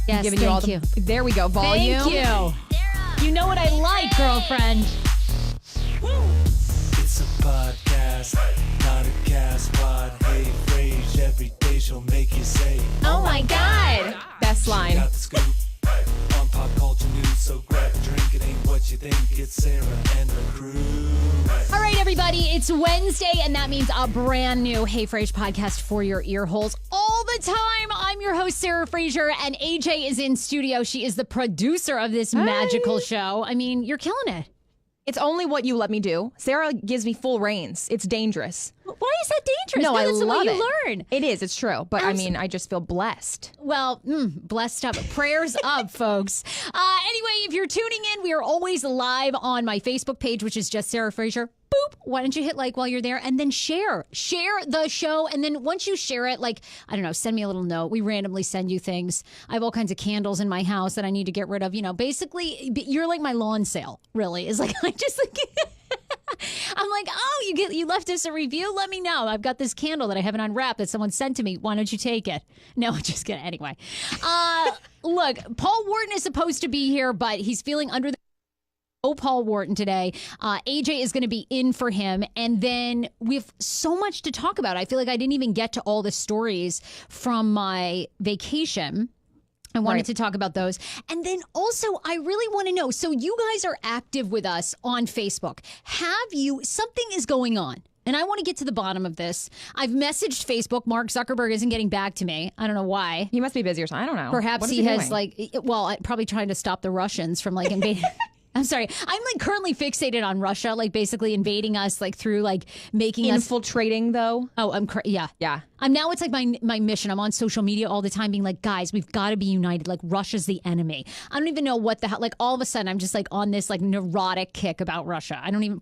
Yes, giving you all thank the. There we go. Volume. Thank you. You know what I like, girlfriend. It's a podcast, not a cast pod. Hey, Frase, every day she'll make you say, Oh my God. Best line. got the scoop on pop culture news. So grab a drink, it ain't what you think. It's Sarah and the crew. All right, everybody, it's Wednesday, and that means a brand new Hey Frase podcast for your ear holes all the time. I'm your host, Sarah Fraser, and AJ is in studio. She is the producer of this magical show. I mean, you're killing it. It's only what you let me do. Sarah gives me full reins. It's dangerous. Why is that dangerous? No, I that's love the way it. you learn. It is. It's true. But I mean, I just feel blessed. Well, blessed up. Prayers up, folks. Anyway, if you're tuning in, we are always live on my Facebook page, which is just Sarah Fraser. Boop. Why don't you hit like while you're there and then share the show. And then once you share it, like, I don't know, send me a little note. We randomly send you things. I have all kinds of candles in my house that I need to get rid of. You know, basically, you're like my lawn sale, really. It's like, I just like, I'm like, oh, you left us a review? Let me know. I've got this candle that I haven't unwrapped that someone sent to me. Why don't you take it? No, just kidding. Anyway, look, Paul Wharton is supposed to be here, but he's feeling under the Paul Wharton today. AJ is going to be in for him. And then we have so much to talk about. I feel like I didn't even get to all the stories from my vacation. I wanted to talk about those. And then also, I really want to know, so you guys are active with us on Facebook. Something is going on. And I want to get to the bottom of this. I've messaged Facebook. Mark Zuckerberg isn't getting back to me. I don't know why. He must be busy or something. I don't know. Perhaps he has probably trying to stop the Russians from like invading. I'm sorry. I'm like currently fixated on Russia, like basically invading us, like through like making us infiltrating though. Oh, yeah. Now it's like my mission. I'm on social media all the time being like, guys, we've got to be united. Like Russia's the enemy. I don't even know what the hell. Like all of a sudden, I'm just like on this like neurotic kick about Russia. I don't even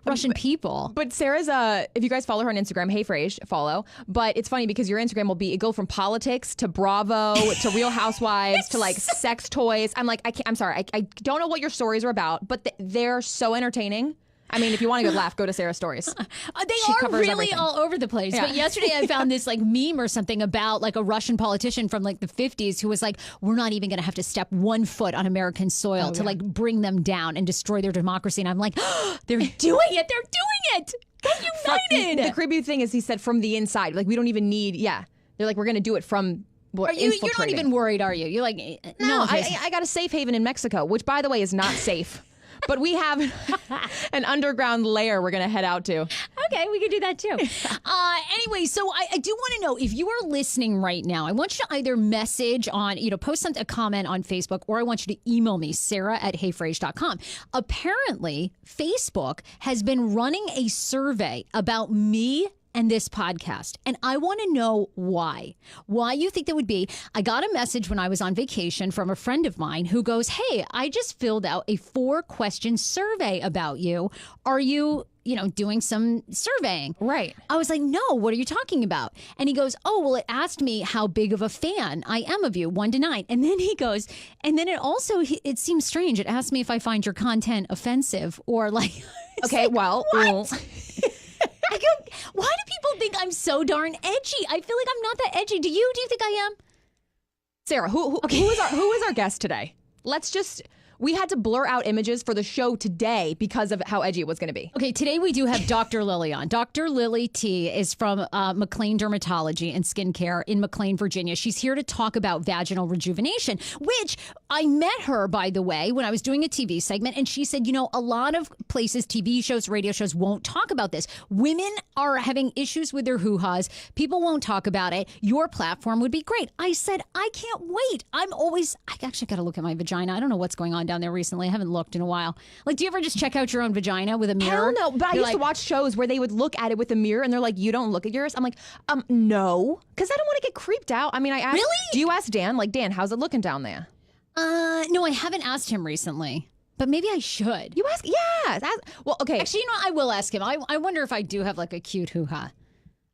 Russian people. But Sarah's if you guys follow her on Instagram, hey Frase, follow. But it's funny because your Instagram will go from politics to Bravo to Real Housewives to like sex toys. I'm like, I'm sorry, I don't know what your stories are about, but they're so entertaining. I mean, if you want a good laugh, go to Sarah's stories. They are really everything. All over the place. Yeah. But yesterday I found this like meme or something about like a Russian politician from like the 50s who was like, we're not even going to have to step 1 foot on American soil to like bring them down and destroy their democracy. And I'm like, oh, they're doing it. They're doing it. Get united. The creepy thing is he said from the inside. Like we don't even need, They're like, we're going to do it from... You're not even worried, are you? You're like, no, I got a safe haven in Mexico, which by the way is not safe. But we have an underground lair we're going to head out to. Okay, we can do that too. Anyway, so I do want to know if you are listening right now, I want you to either message on, post a comment on Facebook, or I want you to email me, sarah@heyfrase.com. Apparently, Facebook has been running a survey about me and this podcast. And I want to know why you think that would be. I got a message when I was on vacation from a friend of mine who goes, hey, I just filled out a 4-question survey about you. Are you, doing some surveying? Right. I was like, no, what are you talking about? And he goes, oh, well, it asked me how big of a fan I am of you, 1 to 9. And then he goes, and then it seems strange. It asked me if I find your content offensive or like, okay, like, well, what? I go, why do people think I'm so darn edgy? I feel like I'm not that edgy. Do you think I am? Sarah, who is our guest today? We had to blur out images for the show today because of how edgy it was going to be. Okay, today we do have Dr. Lily on. Dr. Lily T is from McLean Dermatology and Skincare in McLean, Virginia. She's here to talk about vaginal rejuvenation, which I met her, by the way, when I was doing a TV segment. And she said, a lot of places, TV shows, radio shows won't talk about this. Women are having issues with their hoo-has. People won't talk about it. Your platform would be great. I said, I can't wait. I actually got to look at my vagina. I don't know what's going on down there recently. I haven't looked in a while. Like, do you ever just check out your own vagina with a mirror? Hell no, but I used to watch shows where they would look at it with a mirror and they're like, you don't look at yours? I'm like, no, because I don't want to get creeped out. I mean, I asked, really? Do you ask Dan? Like, Dan, how's it looking down there? No, I haven't asked him recently. But maybe I should. You ask? Yeah. Well, okay. Actually, I will ask him. I wonder if I do have like a cute hoo-ha.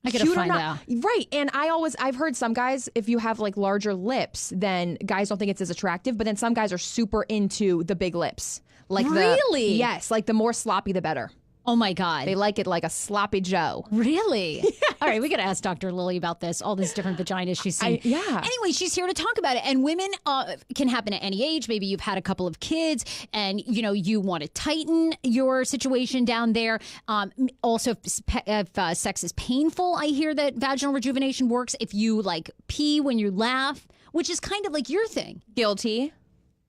I gotta find out. Right. And I've heard some guys, if you have like larger lips, then guys don't think it's as attractive. But then some guys are super into the big lips. Like really? Yes. Like the more sloppy, the better. Oh my God. They like it like a sloppy Joe. Really? Yeah. All right, we got to ask Dr. Lily about this, all these different vaginas she's seen. Anyway, she's here to talk about it. And women can happen at any age. Maybe you've had a couple of kids and, you want to tighten your situation down there. Also, if sex is painful, I hear that vaginal rejuvenation works if you pee when you laugh, which is kind of like your thing. Guilty.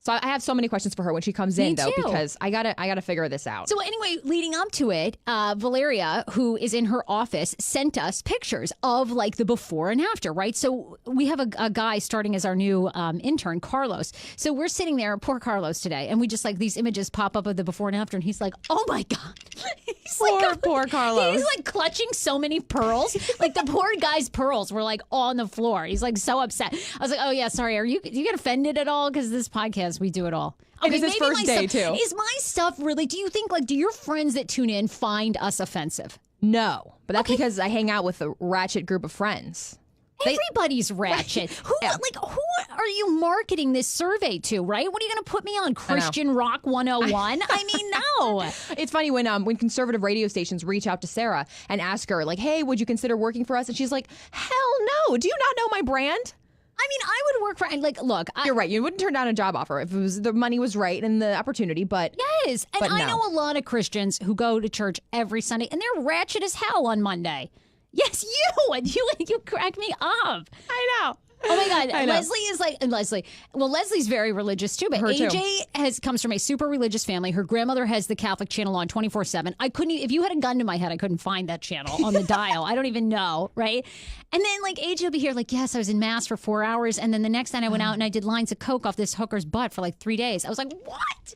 So I have so many questions for her when she comes in, though, because I gotta figure this out. So anyway, leading up to it, Valeria, who is in her office, sent us pictures of the before and after, right? So we have a guy starting as our new intern, Carlos. So we're sitting there, poor Carlos today, and we just these images pop up of the before and after, and he's like, oh my God. He's poor Carlos. He's clutching so many pearls. The poor guy's pearls were on the floor. He's so upset. I was like, oh yeah, sorry. Do you get offended at all? Because this podcast, we do it all. Okay, it is his first day, too. Is my stuff really, do you think, do your friends that tune in find us offensive? No, but that's because I hang out with a ratchet group of friends. Everybody's ratchet. Who are you marketing this survey to, right? What are you going to put me on? Christian Rock 101? I mean, no. It's funny when conservative radio stations reach out to Sarah and ask her, hey, would you consider working for us? And she's like, hell no. Do you not know my brand? I mean, I would work for, look. You're right. You wouldn't turn down a job offer if the money was right and the opportunity, but. Yes. And I know a lot of Christians who go to church every Sunday, and they're ratchet as hell on Monday. Yes, you crack me up. I know. Oh my God, Leslie is Leslie. Well, Leslie's very religious too, but Her AJ comes from a super religious family. Her grandmother has the Catholic channel on 24/7. I couldn't, if you had a gun to my head, I couldn't find that channel on the dial. I don't even know, right? And then AJ will be here yes, I was in mass for 4 hours, and then the next night I went out and I did lines of coke off this hooker's butt for 3 days. I was like, what?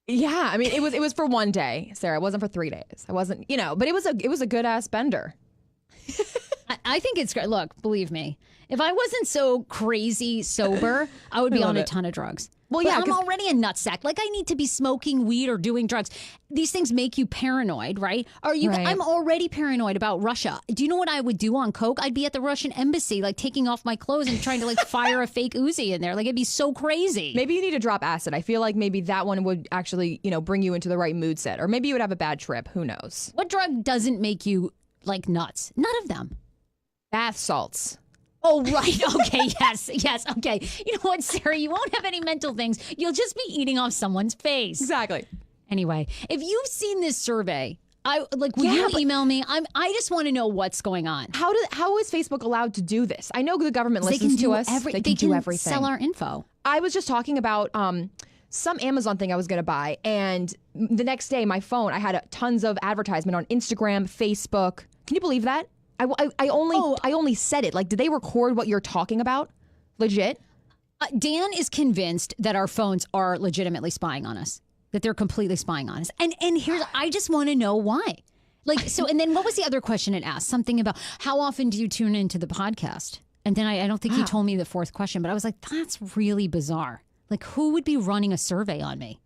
Yeah, I mean, it was for 1 day, Sarah. It wasn't for 3 days. I wasn't, but it was a good ass bender. I think it's great. Look, believe me, if I wasn't so crazy sober, I would be on a ton of drugs. Well, yeah, I'm already a nutsack. I need to be smoking weed or doing drugs. These things make you paranoid, right? Right. I'm already paranoid about Russia. Do you know what I would do on coke? I'd be at the Russian embassy, taking off my clothes and trying to fire a fake Uzi in there. It'd be so crazy. Maybe you need to drop acid. I feel like maybe that one would actually, bring you into the right mood set, or maybe you would have a bad trip. Who knows? What drug doesn't make you nuts? None of them. Bath salts. Oh, right. Okay. Yes. Okay. You know what, Sarah? You won't have any mental things. You'll just be eating off someone's face. Exactly. Anyway, if you've seen this survey, will you email me? I just want to know what's going on. How is Facebook allowed to do this? I know the government listens to us. They can do everything. Sell our info. I was just talking about some Amazon thing I was going to buy, and the next day, my phone, I had tons of advertisement on Instagram, Facebook. Can you believe that? I only said it. Did they record what you're talking about? Legit? Dan is convinced that our phones are legitimately spying on us. That they're completely spying on us. And here's, I just want to know why. And then what was the other question it asked? Something about how often do you tune into the podcast? And then I don't think he told me the fourth question, but I was like, that's really bizarre. Who would be running a survey on me?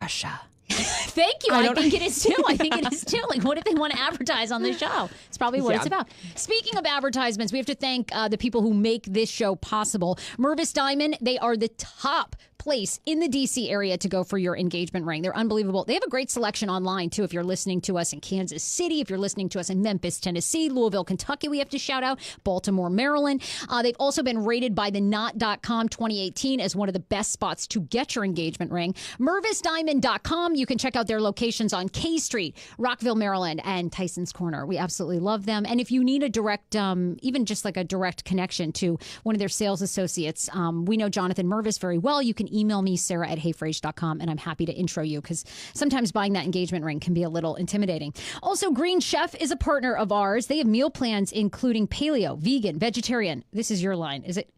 Russia. Thank you. I think it is too. What if they want to advertise on the show? It's probably what it's about. Speaking of advertisements, we have to thank the people who make this show possible. Mervis Diamond, they are the top place in the D.C. area to go for your engagement ring. They're unbelievable. They have a great selection online, too, if you're listening to us in Kansas City, if you're listening to us in Memphis, Tennessee, Louisville, Kentucky, we have to shout out, Baltimore, Maryland. They've also been rated by the Knot.com 2018 as one of the best spots to get your engagement ring. MervisDiamond.com. You can check out their locations on K Street, Rockville, Maryland, and Tyson's Corner. We absolutely love them. And if you need a direct, even just a direct connection to one of their sales associates, we know Jonathan Mervis very well. You can email me, Sarah at heyfrase.com, and I'm happy to intro you because sometimes buying that engagement ring can be a little intimidating. Also, Green Chef is a partner of ours. They have meal plans including paleo, vegan, vegetarian. This is your line. Is it?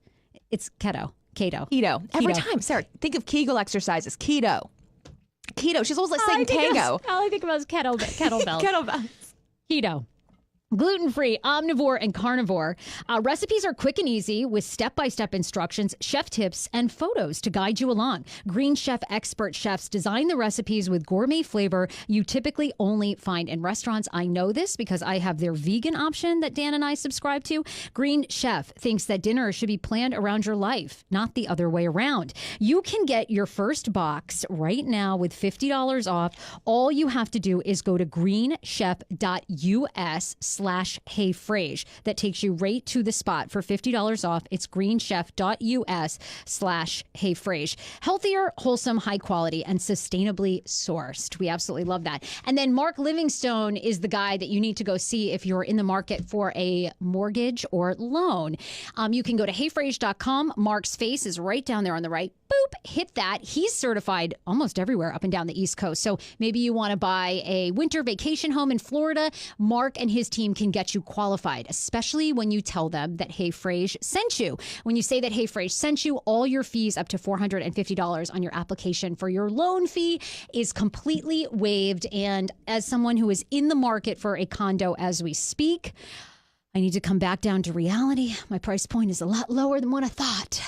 It's keto. Keto. Every time, Sarah, think of Kegel exercises. Keto. She's always saying tango. All I think about is kettlebells. Kettlebells. Keto. Gluten-free, omnivore, and carnivore. Recipes are quick and easy with step-by-step instructions, chef tips, and photos to guide you along. Green Chef expert chefs design the recipes with gourmet flavor you typically only find in restaurants. I know this because I have their vegan option that Dan and I subscribe to. Green Chef thinks that dinner should be planned around your life, not the other way around. You can get your first box right now with $50 off. All you have to do is go to greenchef.us/Hey Frase. That takes you right to the spot for $50 off. It's greenchef.us/Hey Frase. Healthier, wholesome, high quality, and sustainably sourced. We absolutely love that. And then Mark Livingstone is the guy that you need to go see if you're in the market for a mortgage or loan. You can go to heyfrase.com. Mark's face is right down there on the right. Boop, hit that. He's certified almost everywhere up and down the East Coast. So maybe you want to buy a winter vacation home in Florida. Mark and his team can get you qualified, especially when you tell them that Hey Frase sent you. When you say that Hey Frase sent you, all your fees up to $450 on your application for your loan fee is completely waived. And as someone who is in the market for a condo as we speak, I need to come back down to reality. My price point is a lot lower than what I thought.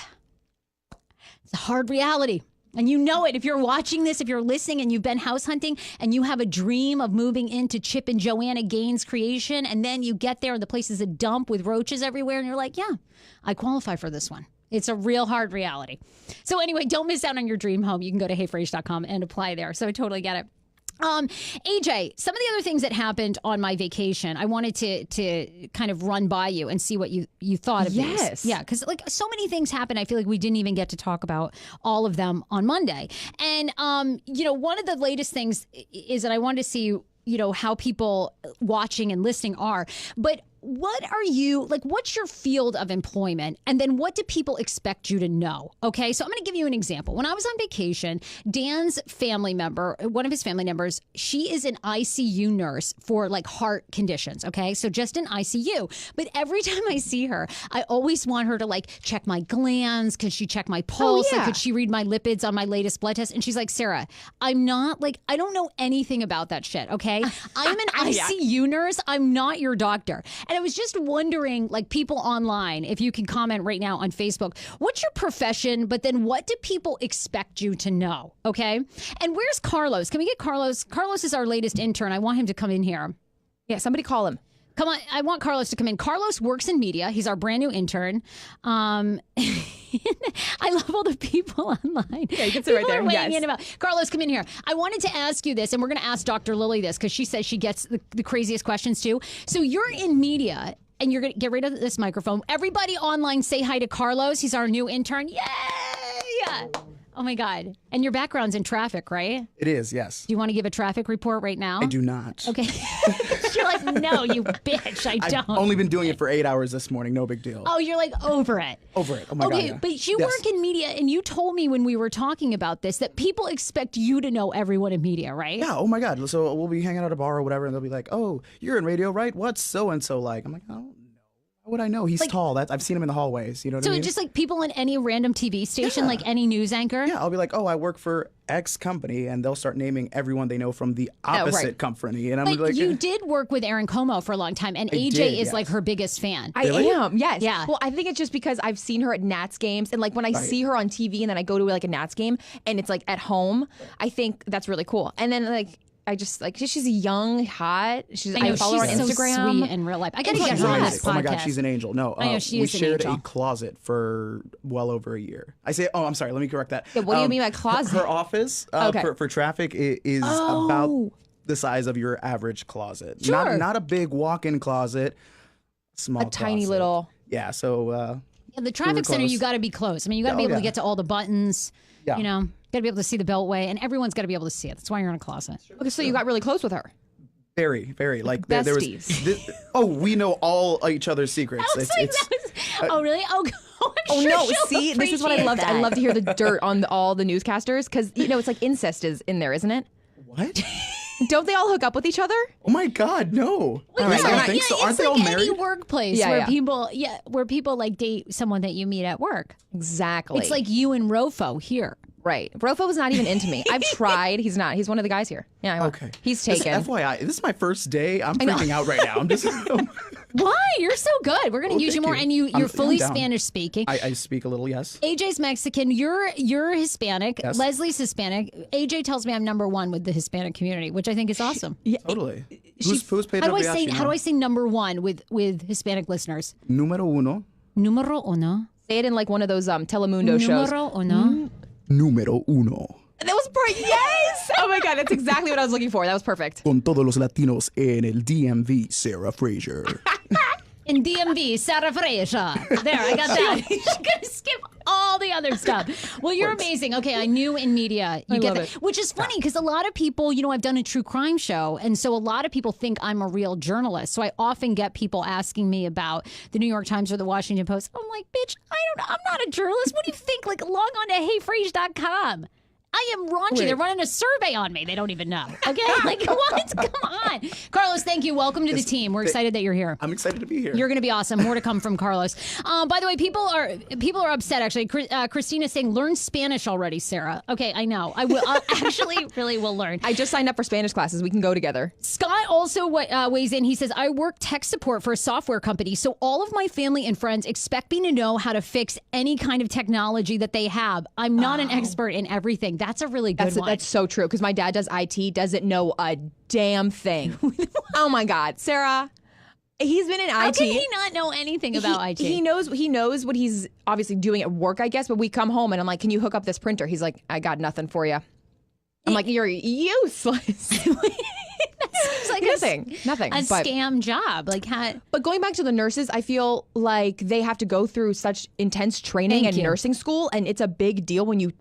It's a hard reality. And you know it. If you're watching this, if you're listening and you've been house hunting and you have a dream of moving into Chip and Joanna Gaines' creation, and then you get there and the place is a dump with roaches everywhere, and you're like, yeah, I qualify for this one. It's a real hard reality. So anyway, don't miss out on your dream home. You can go to heyfrase.com and apply there. So I totally get it. AJ, some of the other things that happened on my vacation, I wanted to kind of run by you and see what you thought of Yes. these. Yeah, because like so many things happened. I feel like we didn't even get to talk about all of them on Monday. And, one of the latest things is that I wanted to see, how people watching and listening are. But what are you, like, what's your field of employment? And then what do people expect you to know? Okay, so I'm going to give you an example. When I was on vacation, Dan's family member, one of his family members, she is an ICU nurse for like heart conditions. Okay, so just an ICU. But every time I see her, I always want her to like check my glands. Could she check my pulse? yeah. Like, could she read my lipids on my latest blood test? And she's like, Sarah, I'm not like, I don't know anything about that shit. Okay, I'm an ICU nurse. I'm not your doctor. And I was just wondering, like, people online, if you can comment right now on Facebook, what's your profession? But then what do people expect you to know? Okay. And where's Carlos? Can we get Carlos? Carlos is our latest intern. I want him to come in here. Yeah, somebody call him. Come on. I want Carlos to come in. Carlos works in media. He's our brand new intern. I love all the people online. Yeah, you can sit right there. Weighing Yes. in about. Carlos, come in here. I wanted to ask you this, and we're going to ask Dr. Lily this because she says she gets the craziest questions too. So you're in media, and you're going to get rid of this microphone. Everybody online, say hi to Carlos. He's our new intern. Yay! Oh my God. And your background's in traffic, right? It is, yes. Do you want to give a traffic report right now? I do not. Okay. You're like, no, you bitch. I don't. I've only been doing it for 8 hours this morning. No big deal. Oh, you're like over it. Over it. Oh my God. Okay, yeah. but you Yes. work in media, and you told me when we were talking about this that people expect you to know everyone in media, right? Yeah, oh my God. So we'll be hanging out at a bar or whatever, and they'll be like, oh, you're in radio, right? What's so-and-so like? I'm like, I don't know. How would I know? He's tall. I've seen him in the hallways. You know what So I mean? just like people in any random TV station, Yeah. like any news anchor? Yeah, I'll be like, oh, I work for X company, and they'll start naming everyone they know from the opposite right. company. And I'm But like, you did work with Erin Como for a long time, and AJ did, is yes. like her biggest fan. I Really? am, yes. Yeah. Well, I think it's just because I've seen her at Nats games, and like when I see her on TV, and then I go to like a Nats game, and it's like at home. I think that's really cool. And then like I just like she's young, hot. I follow her on she's so Instagram. sweet in real life. I gotta She's get her on nice. this Oh my podcast. God, she's an angel. No, I know, she we is an shared angel. a closet for well over a year. I'm sorry, let me correct that. Yeah, what do you mean by closet? Her office Okay. for traffic is about the size of your average closet. Sure. Not a big walk-in closet, small A tiny closet. little. Yeah, so Yeah, the traffic center, close. you got to be close. I mean, you got to be Oh, able to yeah. get to all the buttons. Yeah. You know, got to be able to see the beltway, and everyone's got to be able to see it. That's why you're in a closet. Okay, so you got really close with her. very, very like there was. besties. We know all each other's secrets. Oh, really? Oh, I'm Oh sure no! she'll See, this is what I appreciate loved. I that. love to hear the dirt on all the newscasters because it's like incest is in there, isn't it? What? Don't they all hook up with each other? Oh my God, no! Well, I yeah, don't think so. it's Aren't they like all married? any workplace Yeah, where yeah. people like date someone that you meet at work. Exactly. It's like you and Rofo here. Right. Rofo was not even into me. I've tried. He's not. He's one of the guys here. Yeah. Okay. He's Just taken. FYI, this is my first day. I'm freaking out right now. I'm just. Why? You're so good. We're going to use you thank more. you. And you're I'm fully down. Spanish speaking. I speak a little, yes. AJ's Mexican. You're Hispanic. Yes. Leslie's Hispanic. AJ tells me I'm number one with the Hispanic community, which I think is awesome. Totally. Who's paid How do I Mariachi say now? how do I say number one with Hispanic listeners? Número uno. Número uno. Say it in like one of those Telemundo shows. Número uno. Número uno. That was perfect. Yes. Oh my God. That's exactly what I was looking for. That was perfect. Con todos los latinos en el DMV, Sarah Fraser. In DMV, Sarah Fraser. There, I got that. You're going to skip all the other stuff. Well, you're amazing. Okay, I knew in media you I get love that. it. Which is funny because a lot of people, I've done a true crime show. And so a lot of people think I'm a real journalist. So I often get people asking me about the New York Times or the Washington Post. I'm like, bitch, I'm not a journalist. What do you think? Like, log on to heyfrage.com. I am raunchy. Wait. They're running a survey on me. They don't even know. Okay? Like, what? Come on. Carlos, thank you. Welcome to the team. We're excited that you're here. I'm excited to be here. You're going to be awesome. More to come from Carlos. By the way, people are upset, actually. Christina's saying, learn Spanish already, Sarah. Okay, I know. I will. I actually really will learn. I just signed up for Spanish classes. We can go together. Scott also weighs in. He says, I work tech support for a software company, so all of my family and friends expect me to know how to fix any kind of technology that they have. I'm not an expert in everything. That's a really good one. That's so true because my dad does IT, doesn't know a damn thing. Oh my God, Sarah. He's been in IT. How can he not know anything about IT? He knows what he's obviously doing at work, I guess. But we come home and I'm like, "Can you hook up this printer?" He's like, "I got nothing for you." I'm like, "You're useless." It's like nothing. A But- scam job. Like, But going back to the nurses, I feel like they have to go through such intense training Thank in you. nursing school, and it's a big deal when you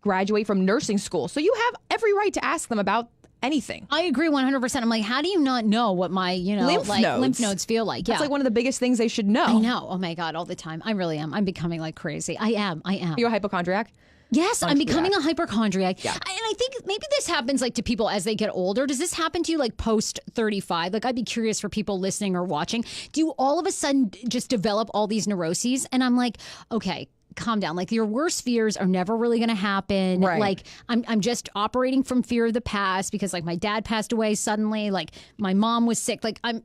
graduate from nursing school. So you have every right to ask them about anything. I agree 100%. I'm like, how do you not know what my, lymph nodes feel like? Yeah. That's like one of the biggest things they should know. I know. Oh my God, all the time. I really am. I'm becoming like crazy. I am. Are you a hypochondriac? Yes, I'm becoming a hypochondriac. Yeah. And I think maybe this happens like to people as they get older. Does this happen to you like post 35? Like, I'd be curious for people listening or watching. Do you all of a sudden just develop all these neuroses? And I'm like, okay, calm down. Like, your worst fears are never really going to happen. Right. Like, I'm just operating from fear of the past because like my dad passed away suddenly. Like, my mom was sick. Like, I'm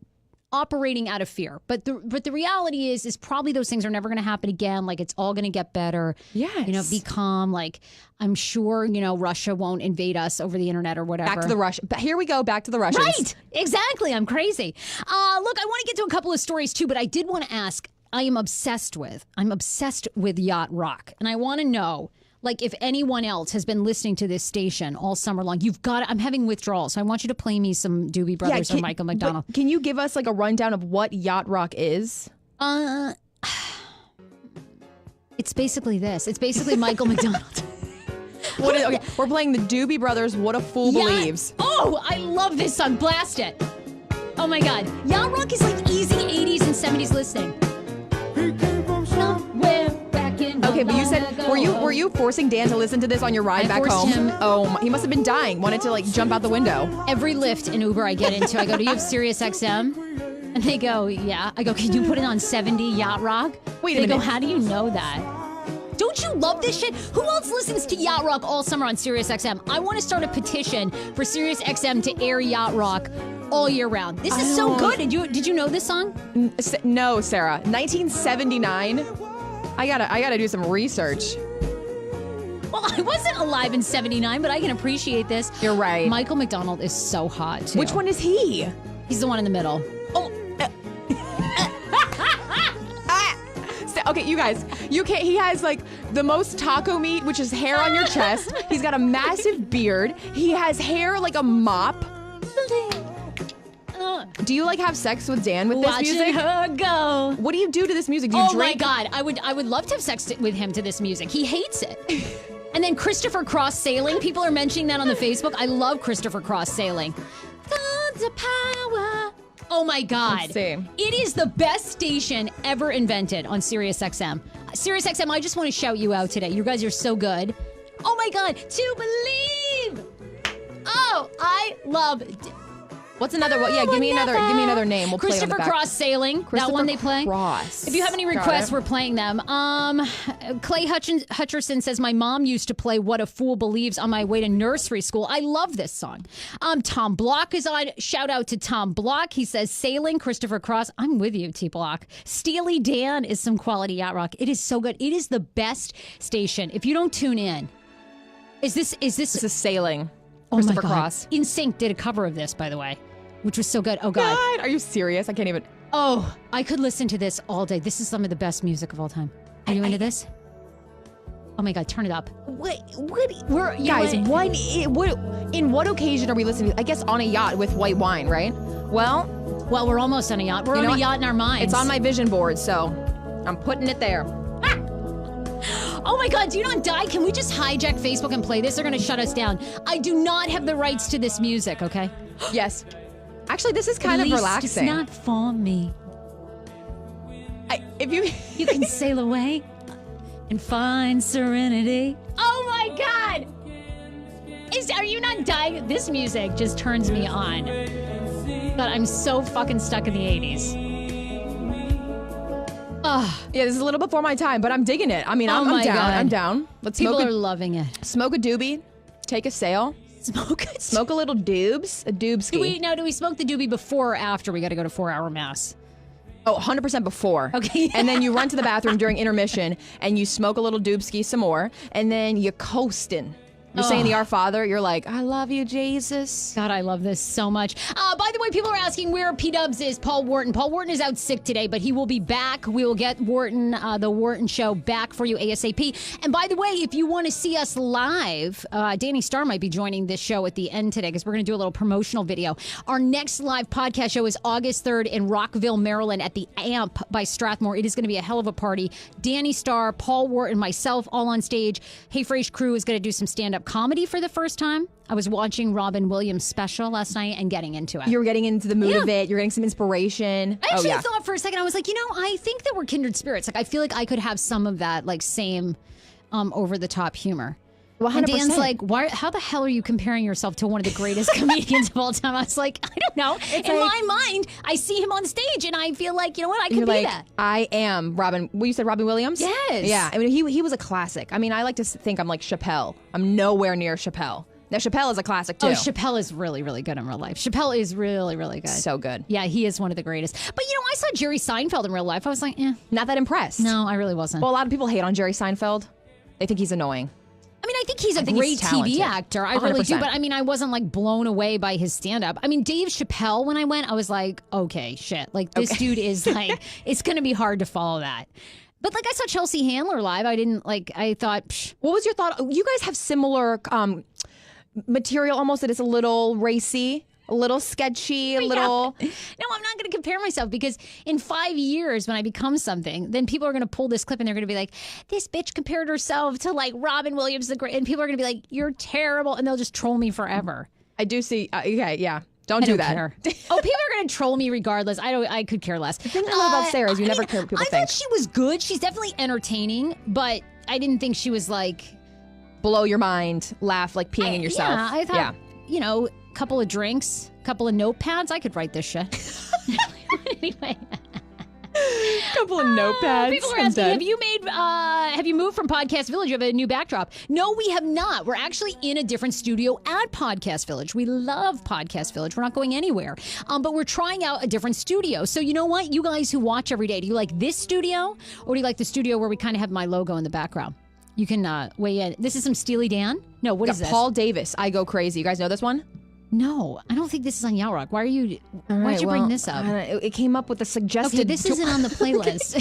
operating out of fear. But the reality is probably those things are never going to happen again. Like, it's all going to get better. Yes. Be calm. Like, I'm sure, Russia won't invade us over the internet or whatever. Back to the Russia. Here we go. Back to the Russians. Right. Exactly. I'm crazy. Look, I want to get to a couple of stories too, but I did want to ask, I'm obsessed with Yacht Rock. And I want to know, like, if anyone else has been listening to this station all summer long. I'm having withdrawal, so I want you to play me some Doobie Brothers or Michael McDonald. Can you give us like a rundown of what Yacht Rock is? It's basically this. It's basically Michael McDonald. Okay, we're playing the Doobie Brothers, What a Fool Believes. Oh, I love this song. Blast it. Oh my God. Yacht Rock is like easy 80s and 70s listening. Somewhere back in Okay, but you said, long ago. were you forcing Dan to listen to this on your ride I back forced home? him. Oh, he must have been dying. Wanted to like jump out the window. Every Lyft and Uber I get into, I go, do you have Sirius XM? And they go, yeah. I go, can you put it on 70 Yacht Rock? Wait a They go, minute. how do you know that? Don't you love this shit? Who else listens to Yacht Rock all summer on Sirius XM? I want to start a petition for Sirius XM to air Yacht Rock all year round. This is so good. Did you know this song? No, Sarah. 1979. I gotta do some research. Well, I wasn't alive in 79, but I can appreciate this. You're right. Michael McDonald is so hot, too. Which one is he? He's the one in the middle. Oh. Okay, you guys, you can't. He has like the most taco meat, which is hair on your chest. He's got a massive beard. He has hair like a mop. Do you like have sex with Dan with this Watching music? her go. What do you do to this music? Do you Oh drink? my God, I would love to have sex with him to this music. He hates it. And then Christopher Cross Sailing. People are mentioning that on the Facebook. I love Christopher Cross Sailing. God's a power. Oh my God. Let's see. It is the best station ever invented on Sirius XM. Sirius XM, I just want to shout you out today. You guys are so good. Oh my God. To believe. Oh, I love. What's another one? Yeah, give me another name. We'll play it on the Christopher back. Cross Sailing. That one they play. Cross. If you have any Got requests, it. we're playing them. Clay Hutcherson says, my mom used to play What a Fool Believes on my way to nursery school. I love this song. Tom Block is on. Shout out to Tom Block. He says, Sailing, Christopher Cross. I'm with you, T Block. Steely Dan is some quality yacht rock. It is so good. It is the best station. If you don't tune in, is this? This is Sailing. Oh my Christopher God. Cross. NSYNC did a cover of this, by the way, which was so good. Oh God. God, are you serious? I can't even. Oh, I could listen to this all day. This is some of the best music of all time. Are you into this? Oh my God, turn it up. Guys, in what occasion are we listening to? I guess on a yacht with white wine, right? Well, we're almost on a yacht. We're on a yacht in our minds. it's on my vision board, so I'm putting it there. Oh my God, do you not die? Can we just hijack Facebook and play this? They're going to shut us down. I do not have the rights to this music, okay? Yes. Actually, this is kind At of least relaxing. It's not for me. If you You can sail away and find serenity. Oh my God! Are you not dying? This music just turns me on. God, I'm so fucking stuck in the 80s. Yeah, this is a little before my time, but I'm digging it. I mean, Oh I'm my down. God. I'm down. Let's People smoke are loving it. smoke a doobie, take a sail, smoke a little doobs, a doobski. Do we smoke the doobie before or after we got to go to 4-hour mass? Oh, 100% before. Okay. And then you run to the bathroom during intermission and you smoke a little doobski some more, and then you're coasting. You're saying the Our Father. You're like, I love you, Jesus. God, I love this so much. By the way, people are asking where P-Dubs is, Paul Wharton. Paul Wharton is out sick today, but he will be back. We will get Wharton, the Wharton Show, back for you ASAP. And by the way, if you want to see us live, Danny Starr might be joining this show at the end today because we're going to do a little promotional video. Our next live podcast show is August 3rd in Rockville, Maryland at the AMP by Strathmore. It is going to be a hell of a party. Danny Starr, Paul Wharton, myself, all on stage. Hey Frase crew is going to do some stand-up comedy for the first time. I was watching Robin Williams' special last night and getting into it. You were getting into the mood of it. You're getting some inspiration. I actually thought for a second, I was like, I think that we're kindred spirits. Like, I feel like I could have some of that, like, same over-the-top humor. 100%. And Dan's like, how the hell are you comparing yourself to one of the greatest comedians of all time? I was like, I don't know. In my mind, I see him on stage and I feel like, you know what, I could be that. I am Robin. Well, you said Robin Williams? Yes. Yeah. I mean, he was a classic. I mean, I like to think I'm like Chappelle. I'm nowhere near Chappelle. Now, Chappelle is a classic, too. Oh, Chappelle is really, really good in real life. Chappelle is really, really good. So good. Yeah, he is one of the greatest. But, I saw Jerry Seinfeld in real life. I was like, Not that impressed. No, I really wasn't. Well, a lot of people hate on Jerry Seinfeld. They think he's annoying. I mean, I think he's a great TV actor. I really do. 100%. But I mean, I wasn't like blown away by his stand up. I mean, Dave Chappelle, when I went, I was like, okay, shit. Like, this dude is like, it's going to be hard to follow that. But like, I saw Chelsea Handler live. I thought, psh. What was your thought? You guys have similar material almost that is a little racy. A little sketchy, a little... No, I'm not going to compare myself because in 5 years when I become something, then people are going to pull this clip and they're going to be like, this bitch compared herself to like Robin Williams the Great. And people are going to be like, you're terrible. And they'll just troll me forever. I do see... okay, yeah. Don't do that. Care. Oh, people are going to troll me regardless. I could care less. The thing I love about Sarah is you never care what people think. I thought she was good. She's definitely entertaining, but I didn't think she was like... blow your mind, laugh, like peeing in yourself. Yeah, I thought, couple of drinks, couple of notepads, I could write this shit. Anyway. Couple of notepads. People are asking, have you moved from Podcast Village? You have a new backdrop. No, we have not. We're actually in a different studio at Podcast Village. We love Podcast Village. We're not going anywhere. But we're trying out a different studio. So you know what? You guys who watch every day, do you like this studio or do you like the studio where we kind of have my logo in the background? You can weigh in. This is some Steely Dan? No, what is this? Paul Davis, I Go Crazy. You guys know this one? No, I don't think this is on Yacht Rock. Why'd you bring this up? It came up with a suggested... Okay, this isn't on the playlist.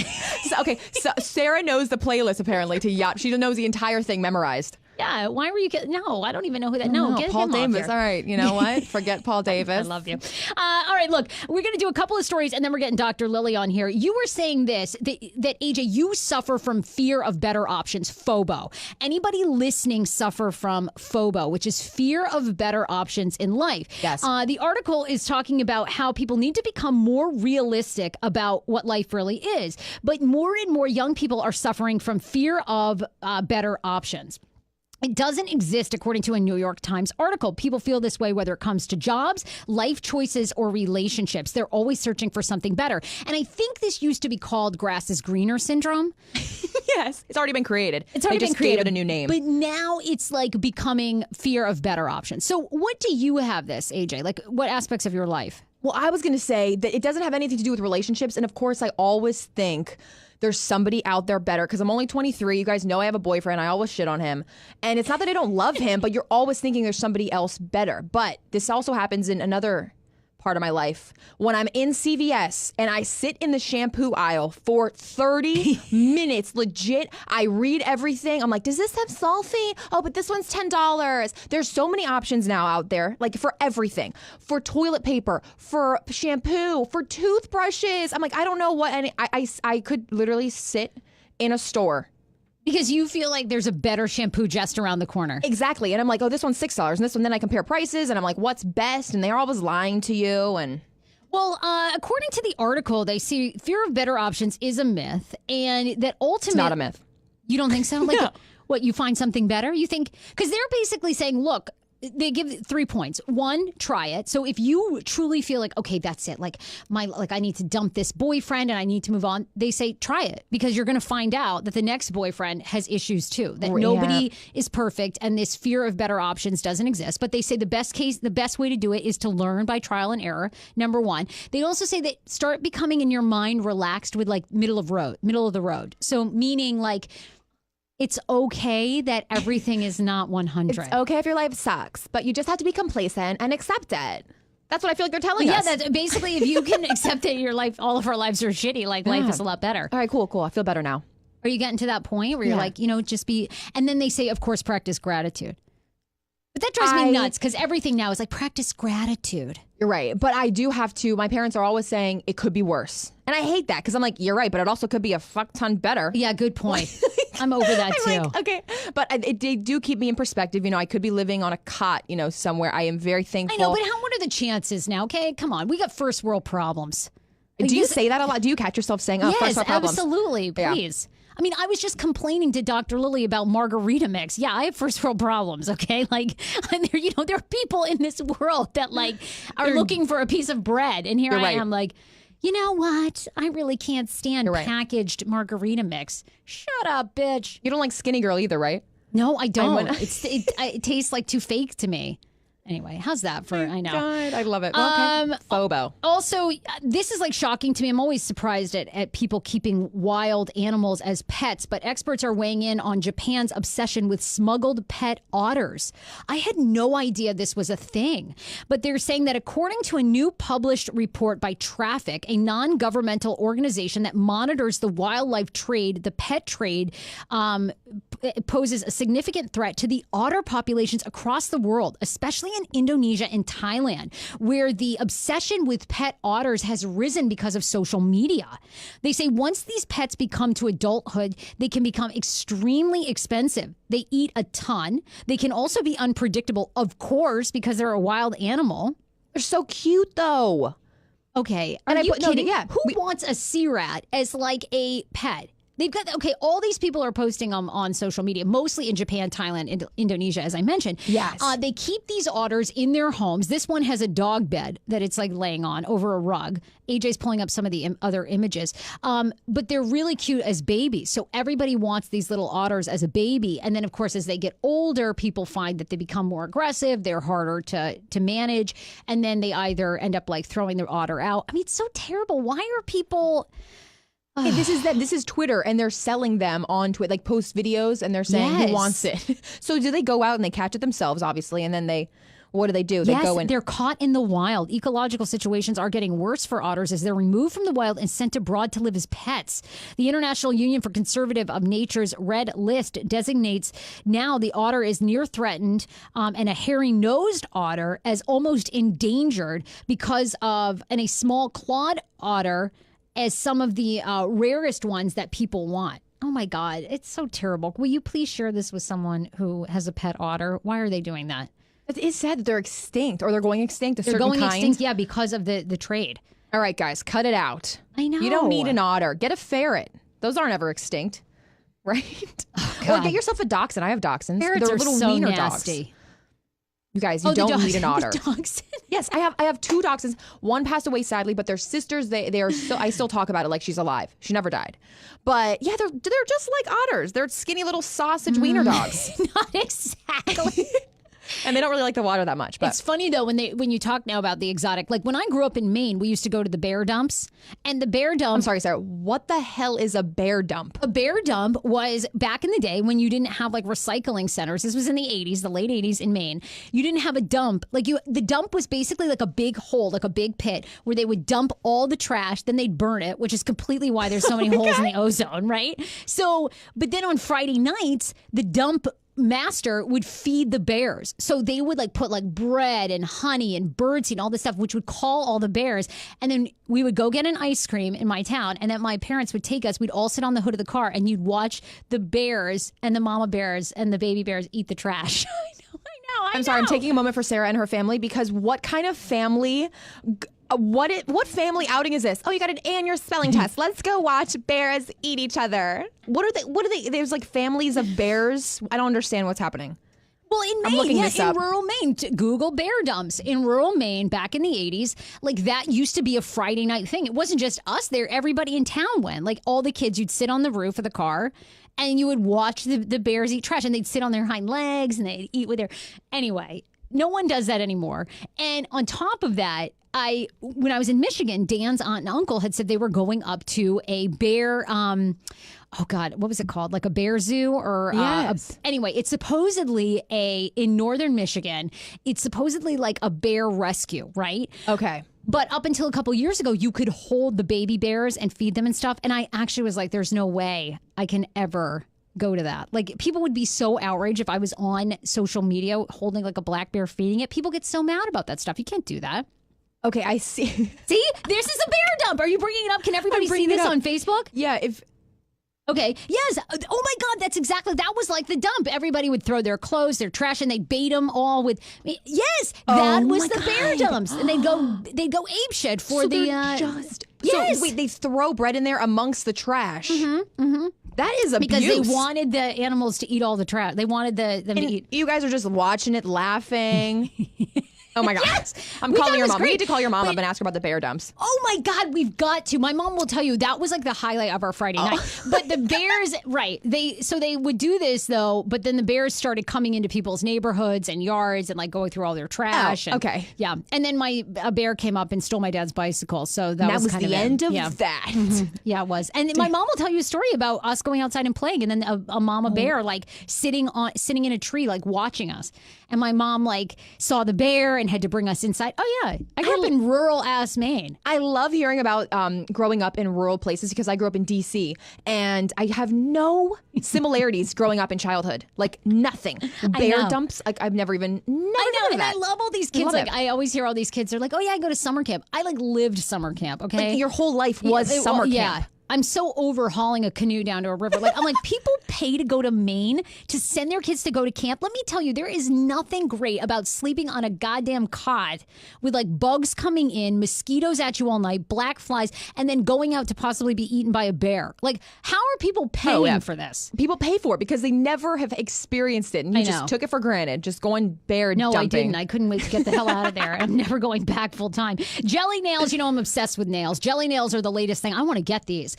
so Sarah knows the playlist, apparently, to Yacht. She knows the entire thing memorized. Yeah, why were you... No, I don't even know who that... No, get Paul him Davis. off here. All right, you know what? Forget Paul Davis. I love you. All right, look, we're going to do a couple of stories, and then we're getting Dr. Lily on here. You were saying this, that AJ, you suffer from fear of better options, FOBO. Anybody listening suffer from FOBO, which is fear of better options in life. Yes. The article is talking about how people need to become more realistic about what life really is. But more and more young people are suffering from fear of better options. It doesn't exist, according to a New York Times article. People feel this way whether it comes to jobs, life choices, or relationships. They're always searching for something better. And I think this used to be called grass is greener syndrome. Yes. It's already been created. It's already they been just created. gave it a new name. But now it's like becoming fear of better options. So what do you have this, AJ? Like what aspects of your life? Well, I was going to say that it doesn't have anything to do with relationships. And of course, I always think there's somebody out there better because I'm only 23. You guys know I have a boyfriend. I always shit on him. And it's not that I don't love him, but you're always thinking there's somebody else better. But this also happens in another part of my life when I'm in CVS and I sit in the shampoo aisle for 30 minutes. Legit, I read everything. I'm like, does this have sulfate? Oh, but this one's $10. There's so many options now out there, like for everything, for toilet paper, for shampoo, for toothbrushes. I'm like, I don't know what any. I could literally sit in a store. Because you feel like there's a better shampoo just around the corner. Exactly. And I'm like, oh, this one's $6. And this one, then I compare prices and I'm like, what's best? And they're always lying to you. And Well, according to the article, they see fear of better options is a myth and that ultimately... it's not a myth. You don't think so? Like, No. what, you find something better? You think... Because they're basically saying, look, they give 3 points. 1, try it. So if you truly feel like, okay, that's it. Like I need to dump this boyfriend and I need to move on. They say, try it because you're going to find out that the next boyfriend has issues too. That nobody is perfect and this fear of better options doesn't exist. But they say the best way to do it is to learn by trial and error. Number 1. They also say that start becoming in your mind relaxed with like middle of the road. So meaning like, it's okay that everything is not 100. It's okay if your life sucks, but you just have to be complacent and accept it. That's what I feel like they're telling us. Yeah, that's basically if you can accept that your life, all of our lives are shitty, like life is a lot better. All right, cool. I feel better now. Are you getting to that point where you're like, just be, and then they say, of course, practice gratitude. But that drives me nuts because everything now is like practice gratitude. You're right. But I do have to, my parents are always saying it could be worse. And I hate that because I'm like, you're right, but it also could be a fuck ton better. Yeah, good point. I'm over that too. Like, okay. But they do keep me in perspective. I could be living on a cot, somewhere. I am very thankful. I know, but what are the chances now? Okay, come on. We got first world problems. Like, do you say that a lot? Do you catch yourself saying, yes, first world problems? Absolutely. Please. Yeah. I mean, I was just complaining to Dr. Lily about margarita mix. Yeah, I have first world problems, okay? Like, there are people in this world that, are looking for a piece of bread. And here I am, like, you know what? I really can't stand packaged margarita mix. Shut up, bitch. You don't like Skinny Girl either, right? No, I don't. It tastes like too fake to me. Anyway, how's that for, I know. God, I love it. Okay. Phobo. Also, this is shocking to me. I'm always surprised at people keeping wild animals as pets, but experts are weighing in on Japan's obsession with smuggled pet otters. I had no idea this was a thing, but they're saying that according to a new published report by Traffic, a non-governmental organization that monitors the wildlife trade, the pet trade, poses a significant threat to the otter populations across the world, especially in Indonesia and Thailand, where the obsession with pet otters has risen because of social media. They say once these pets become to adulthood, they can become extremely expensive. They eat a ton. They can also be unpredictable, of course, because they're a wild animal. They're so cute, though. Okay. Are you kidding? Who wants a sea rat as a pet? They've got, all these people are posting them on social media, mostly in Japan, Thailand, Indonesia, as I mentioned. Yes. They keep these otters in their homes. This one has a dog bed that it's laying on over a rug. AJ's pulling up some of the other images. But they're really cute as babies. So everybody wants these little otters as a baby. And then, of course, as they get older, people find that they become more aggressive. They're harder to manage. And then they either end up throwing their otter out. I mean, it's so terrible. Why are people... Hey, this is Twitter, and they're selling them on Twitter, post videos, and they're saying who wants it. So do they go out and they catch it themselves, obviously, and then what do? They go in. They're caught in the wild. Ecological situations are getting worse for otters as they're removed from the wild and sent abroad to live as pets. The International Union for Conservation of Nature's Red List designates now the otter is near threatened and a hairy-nosed otter as almost endangered because of a small clawed otter as some of the rarest ones that people want. Oh my God, it's so terrible. Will you please share this with someone who has a pet otter? Why are they doing that? It's sad that they're extinct or they're going extinct. They're going extinct, yeah, because of the trade. All right, guys, cut it out. I know. You don't need an otter. Get a ferret. Those aren't ever extinct, right? Or get yourself a dachshund. I have dachshunds. Ferrets They're are little so wiener nasty. dogs. You guys, you don't need an otter. The dogs. Yes, I have 2 dachshunds. One passed away sadly, but they're sisters. They are so I still talk about it like she's alive. She never died. But yeah, they're just like otters. They're skinny little sausage wiener dogs. Not exactly. And they don't really like the water that much. But It's funny though when you talk now about the exotic. Like when I grew up in Maine, we used to go to the bear dumps, and the bear dump. I'm sorry, Sarah. What the hell is a bear dump? A bear dump was back in the day when you didn't have like recycling centers. This was in the 80s, the late 80s in Maine. You didn't have a dump. The dump was basically like a big hole, like a big pit where they would dump all the trash, then they'd burn it, which is completely why there's so many holes in the ozone, right? So, but then on Friday nights, the dump master would feed the bears. So they would like put like bread and honey and birdseed and all this stuff, which would call all the bears. And then we would go get an ice cream in my town, and then my parents would take us. We'd all sit on the hood of the car, and you'd watch the bears and the mama bears and the baby bears eat the trash. I I'm sorry, I'm taking a moment for Sarah and her family, because what kind of family... What family outing is this? Oh, you got an A on your spelling test. Let's go watch bears eat each other. What are they? There's like families of bears. I don't understand what's happening. Well, in I'm Maine, looking this up. in rural Maine, Google bear dumps. In rural Maine, back in the 80s, like that used to be a Friday night thing. It wasn't just us there. Everybody in town went. Like all the kids, you'd sit on the roof of the car, and you would watch the bears eat trash, and they'd sit on their hind legs, and they'd eat with their... Anyway, no one does that anymore. And on top of that, when I was in Michigan, Dan's aunt and uncle had said they were going up to a bear, oh God, what was it called? Like a bear zoo or yes. Anyway, it's supposedly in northern Michigan, it's supposedly like a bear rescue, right? Okay. But up until a couple years ago, you could hold the baby bears and feed them and stuff. And I actually was like, there's no way I can ever go to that. Like people would be so outraged if I was on social media holding like a black bear feeding it. People get so mad about that stuff. You can't do that. Okay, I see. See, this is a bear dump. Are you bringing it up? Can everybody see this on Facebook? Yeah, if... Okay. Yes. Oh my God. That was like the dump. Everybody would throw their clothes, their trash, and they'd bait them all with. Yes, that was the bear dumps, and they'd go apeshit for yes. So wait, they throw bread in there amongst the trash. That is abuse. Because they wanted the animals to eat all the trash. They wanted them to eat. You guys are just watching it, laughing. Oh my God. Yes. I'm calling your mom. We need to call your mom up and ask her about the bear dumps. Oh my God, we've got to. My mom will tell you that was like the highlight of our Friday night. But the bears, right. They would do this though, but then the bears started coming into people's neighborhoods and yards and like going through all their trash. Okay. Yeah. And then a bear came up and stole my dad's bicycle. So that was kind the of end of that. Mm-hmm. Yeah, it was. And my mom will tell you a story about us going outside and playing, and then a mama bear like sitting in a tree like watching us. And my mom like saw the bear and had to bring us inside. Oh yeah, I grew up in rural ass Maine. I love hearing about growing up in rural places because I grew up in DC, and I have no similarities growing up in childhood. Like nothing. Bear dumps. Like I've never even. I know, and I love all these kids. I always hear all these kids. They're like, "Oh yeah, I go to summer camp." I like lived summer camp. Okay, like, your whole life was summer camp. Yeah. I'm so overhauling a canoe down to a river. Like I'm like, people pay to go to Maine to send their kids to go to camp. Let me tell you, there is nothing great about sleeping on a goddamn cot with like bugs coming in, mosquitoes at you all night, black flies, and then going out to possibly be eaten by a bear. Like, how are people paying for this? People pay for it because they never have experienced it, and you just took it for granted. Just going bear dumping. No, I didn't. I couldn't wait to get the hell out of there. I'm never going back full time. Jelly nails, I'm obsessed with nails. Jelly nails are the latest thing. I want to get these.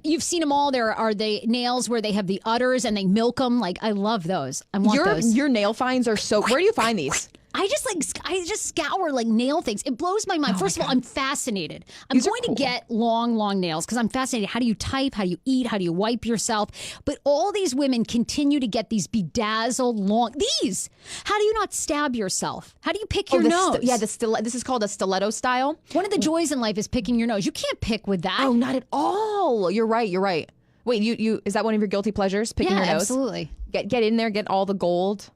You've seen them all. There are the nails where they have the udders and they milk them. Like, I love those. I want those. Your nail finds are so... Where do you find these? I just scour like nail things. It blows my mind. First of all, I'm fascinated. I'm going to get long nails because I'm fascinated. How do you type? How do you eat? How do you wipe yourself? But all these women continue to get these bedazzled long... These! How do you not stab yourself? How do you pick your nose? This is called a stiletto style. One of the joys in life is picking your nose. You can't pick with that. Oh, not at all. You're right. Wait, you is that one of your guilty pleasures? Picking your nose? Absolutely. Get in there, get all the gold.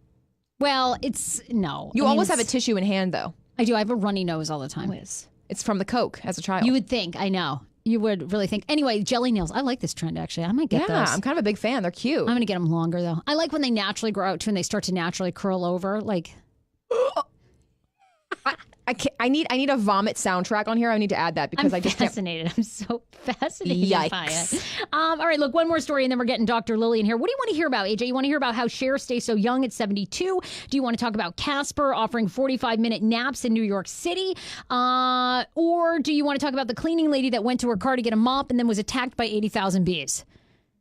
Well, it's no. You always have a tissue in hand, though. I do. I have a runny nose all the time. Always. It's from the Coke as a child. You would think. I know. You would really think. Anyway, jelly nails. I like this trend, actually. I might get those. I'm kind of a big fan. They're cute. I'm going to get them longer, though. I like when they naturally grow out, too, and they start to naturally curl over. Like... I need a vomit soundtrack on here. I need to add that because I'm I just can't. fascinated. I'm so fascinated by Yikes. it. All right, look, one more story, and then we're getting Dr. Lillian here. What do you want to hear about, AJ? You want to hear about how Cher stays so young at 72? Do you want to talk about Casper offering 45-minute naps in New York City? Or do you want to talk about the cleaning lady that went to her car to get a mop and then was attacked by 80,000 bees?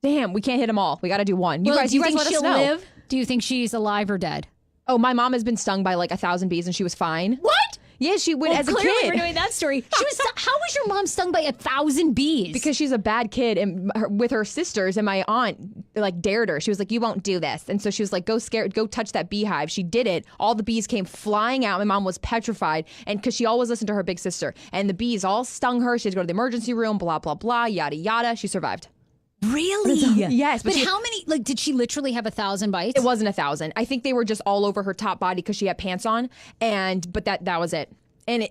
Damn, we can't hit them all. We got to do one. Do you think let us she'll know. live? Do you think she's alive or dead? Oh, my mom has been stung by like 1,000 bees and she was fine. What? Yeah, she went as a clearly kid. we're doing that story. How was your mom stung by 1,000 bees? Because she's a bad kid and with her sisters, and my aunt like dared her. She was like, "You won't do this," and so she was like, "Go touch that beehive." She did it. All the bees came flying out. My mom was petrified, and because she always listened to her big sister, and the bees all stung her. She had to go to the emergency room. Blah blah blah. Yada yada. She survived. Really? Yes, But how many? Like, did she literally have 1,000 bites? It wasn't 1,000. I think they were just all over her top body because she had pants on, but that was it. And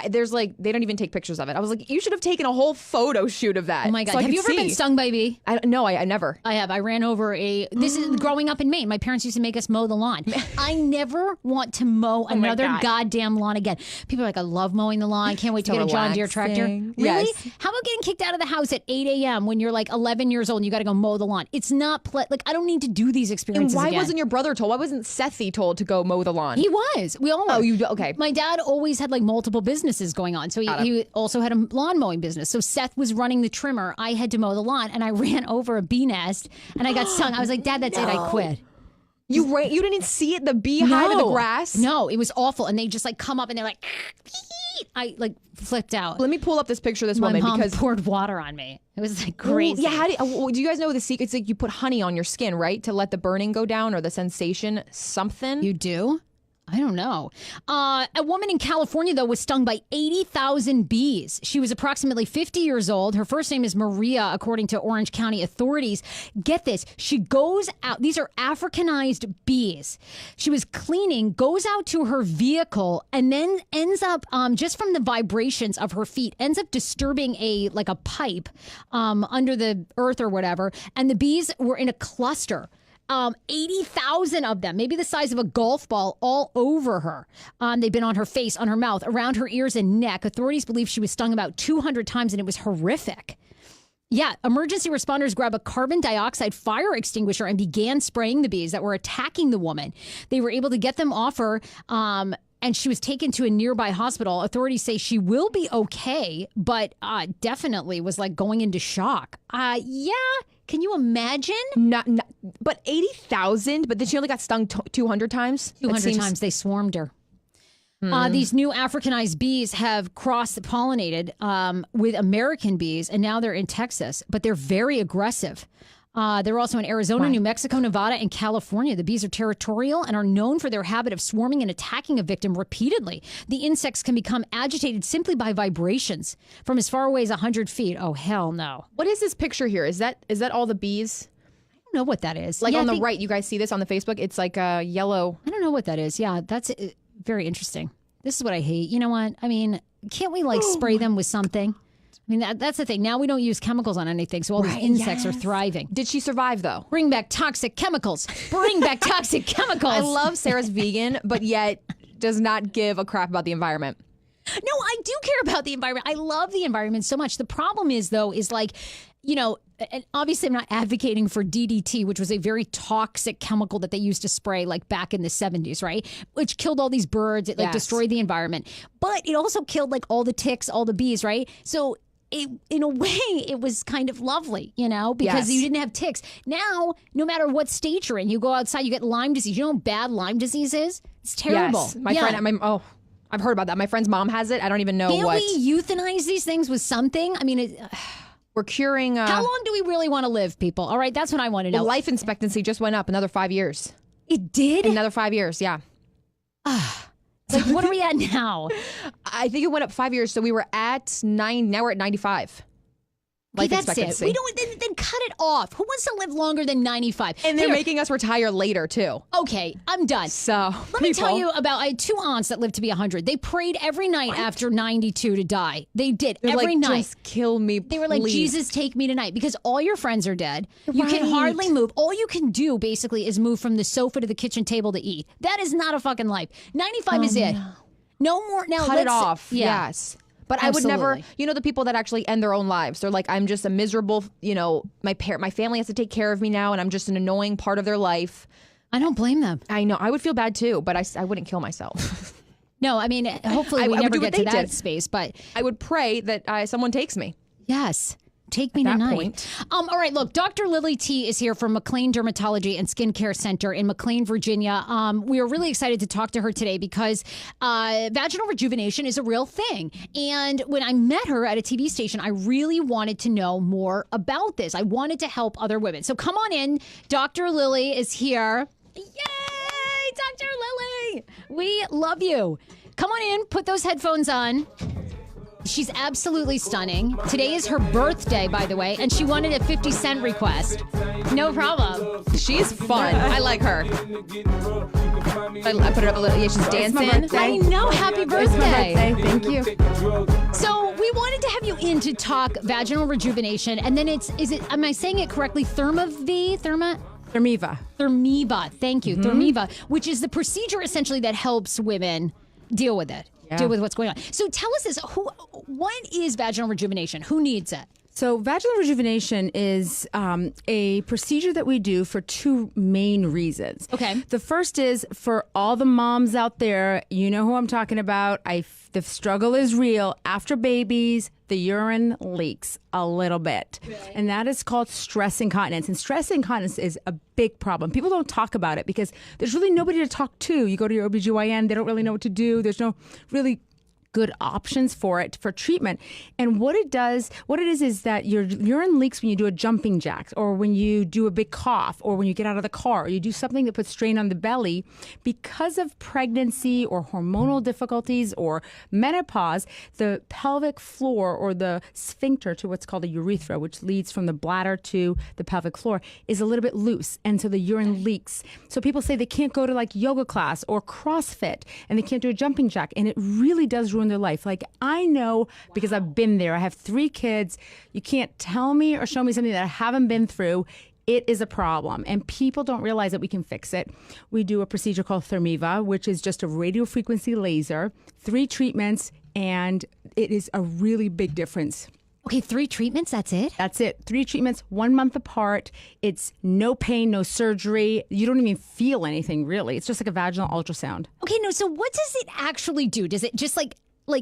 there's like, they don't even take pictures of it. I was like, you should have taken a whole photo shoot of that. Oh my God. So Have you ever been stung by a bee? No, I never. I have. I ran over this is growing up in Maine. My parents used to make us mow the lawn. I never want to mow another goddamn lawn again. People are like, I love mowing the lawn. Can't wait to get a John Deere tractor. Relaxing. Really? Yes. How about getting kicked out of the house at 8 a.m. when you're like 11 years old and you got to go mow the lawn? It's not, like, I don't need to do these And experiences why again. wasn't your brother told? Why wasn't Sethy told to go mow the lawn? He was. We all were. Oh, okay. My dad always had like multiple businesses going on. So he also had a lawn mowing business. So Seth was running the trimmer. I had to mow the lawn and I ran over a bee nest and I got stung. I was like, Dad, that's it. I quit. You didn't see it, the beehive in the grass? No, it was awful. And they just like come up and they're like, I like flipped out. Let me pull up this picture of this My woman mom because poured water on me. It was like crazy. Yeah, do you guys know the secret? It's like you put honey on your skin, right? To let the burning go down or the sensation, something. You do? I don't know. A woman in California, though, was stung by 80,000 bees. She was approximately 50 years old. Her first name is Maria, according to Orange County authorities. Get this. She goes out. These are Africanized bees. She was cleaning, goes out to her vehicle, and then ends up, just from the vibrations of her feet, ends up disturbing a pipe under the earth or whatever. And the bees were in a cluster. 80,000 of them, maybe the size of a golf ball, all over her. They've been on her face, on her mouth, around her ears and neck. Authorities believe she was stung about 200 times, and it was horrific. Yeah, emergency responders grabbed a carbon dioxide fire extinguisher and began spraying the bees that were attacking the woman. They were able to get them off her, and she was taken to a nearby hospital. Authorities say she will be okay, but definitely was like going into shock. Yeah. Can you imagine? Not but 80,000, but then she only got stung 200 times? 200 times they swarmed her. These new Africanized bees have cross-pollinated with American bees, and now they're in Texas, but they're very aggressive. They're also in Arizona, New Mexico, Nevada, and California. The bees are territorial and are known for their habit of swarming and attacking a victim repeatedly. The insects can become agitated simply by vibrations from as far away as 100 feet. Oh, hell no. What is this picture here? Is that all the bees? I don't know what that is. Like on the right, you guys see this on the Facebook? It's like a yellow. I don't know what that is. Yeah, that's very interesting. This is what I hate. You know what? I mean, can't we spray them with something? I mean, that's the thing. Now we don't use chemicals on anything, so all these insects are thriving. Did she survive, though? Bring back toxic chemicals. Bring back toxic chemicals. I love Sarah's vegan, but yet does not give a crap about the environment. No, I do care about the environment. I love the environment so much. The problem is, though, and obviously I'm not advocating for DDT, which was a very toxic chemical that they used to spray back in the 70s, right? Which killed all these birds. It destroyed the environment. But it also killed all the ticks, all the bees, right? So in a way, it was kind of lovely, because you didn't have ticks. Now, no matter what state you're in, you go outside, you get Lyme disease. You know how bad Lyme disease is? It's terrible. Yes. My friend, I've heard about that. My friend's mom has it. I don't even know Can't we euthanize these things with something? I mean, we're curing. How long do we really want to live, people? All right, that's what I want to know. Well, life expectancy just went up another 5 years. It did? Another 5 years, yeah. What are we at now? I think it went up 5 years. So we were at 9. Now we're at 95. Life that's expectancy. it. We don't then cut it off. Who wants to live longer than 95? And they're making us retire later too. Okay, I'm done. So let me tell you about. I had 2 aunts that lived to be 100. They prayed every night after 92 to die. They did every night. Just kill me. They were like, Jesus, take me tonight, because all your friends are dead. You can hardly move. All you can do basically is move from the sofa to the kitchen table to eat. That is not a fucking life. 95 is it. No. No more. Now Cut it let's- off. Yeah. Yes. But I would never, Absolutely. the people that actually end their own lives. They're like, I'm just a miserable, my family has to take care of me now, and I'm just an annoying part of their life. I don't blame them. I know. I would feel bad too, but I wouldn't kill myself. No, I mean, hopefully I we would never do get what to they that did. space, but I would pray that someone takes me. yes. Take me At that tonight. point. All right, look, Dr. Lily T is here from McLean Dermatology and Skincare Center in McLean, Virginia. We are really excited to talk to her today because vaginal rejuvenation is a real thing. And when I met her at a TV station, I really wanted to know more about this. I wanted to help other women. So come on in. Dr. Lily is here. Yay, Dr. Lily. We love you. Come on in, put those headphones on. She's absolutely stunning. Today is her birthday, by the way, and she wanted a 50 Cent request. No problem. She's fun. I like her. I put her up a little. Yeah, she's dancing. I know. Happy birthday. Thank you. So we wanted to have you in to talk vaginal rejuvenation, and then am I saying it correctly? Thermiva? Thank you. Thermiva, which is the procedure essentially that helps women deal with it. Deal with what's going on. So tell us this: what is vaginal rejuvenation? Who needs it? So vaginal rejuvenation is a procedure that we do for two main reasons. Okay. The first is for all the moms out there, you know who I'm talking about. The struggle is real. After babies, the urine leaks a little bit. Really? And that is called stress incontinence. And stress incontinence is a big problem. People don't talk about it because there's really nobody to talk to. You go to your OBGYN, they don't really know what to do. There's no really good options for it for treatment. And what it is that your urine leaks when you do a jumping jack, or when you do a big cough, or when you get out of the car, or you do something that puts strain on the belly. Because of pregnancy or hormonal difficulties or menopause, the pelvic floor, or the sphincter to what's called a urethra, which leads from the bladder to the pelvic floor, is a little bit loose, and so the urine leaks. So people say they can't go to like yoga class or CrossFit, and they can't do a jumping jack, and it really does ruin their life. Like, I know because I've been there. I have 3 kids. You can't tell me or show me something that I haven't been through. It is a problem, and people don't realize that we can fix it. We do a procedure called Thermiva, which is just a radiofrequency laser, 3 treatments, and it is a really big difference. Okay, 3 treatments. That's it. That's it. 3 treatments, 1 month apart. It's no pain, no surgery. You don't even feel anything, really. It's just like a vaginal ultrasound. Okay, no. So what does it actually do? Does it just like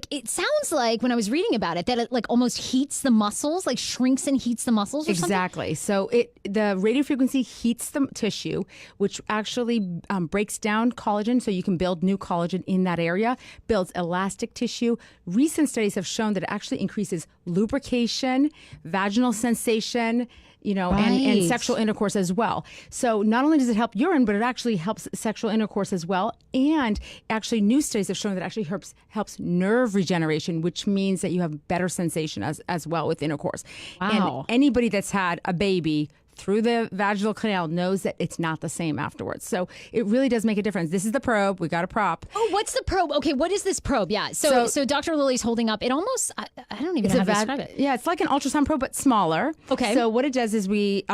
it sounds like when I was reading about it that it like almost heats the muscles, like shrinks and heats the muscles or Exactly. So the radiofrequency heats the tissue, which actually breaks down collagen, so you can build new collagen in that area, builds elastic tissue. Recent studies have shown that it actually increases lubrication, vaginal sensation, and sexual intercourse as well. So not only does it help urine, but it actually helps sexual intercourse as well. And actually new studies have shown that it actually helps nerve regeneration, which means that you have better sensation as well with intercourse. Wow. And anybody that's had a baby through the vaginal canal knows that it's not the same afterwards. So it really does make a difference. This is the probe. We got a prop. Oh, what's the probe? Okay, what is this probe? Yeah. So Dr. Lily's holding up. It almost, I don't even know how to describe it. Yeah, it's like an ultrasound probe, but smaller. Okay. So what it does is we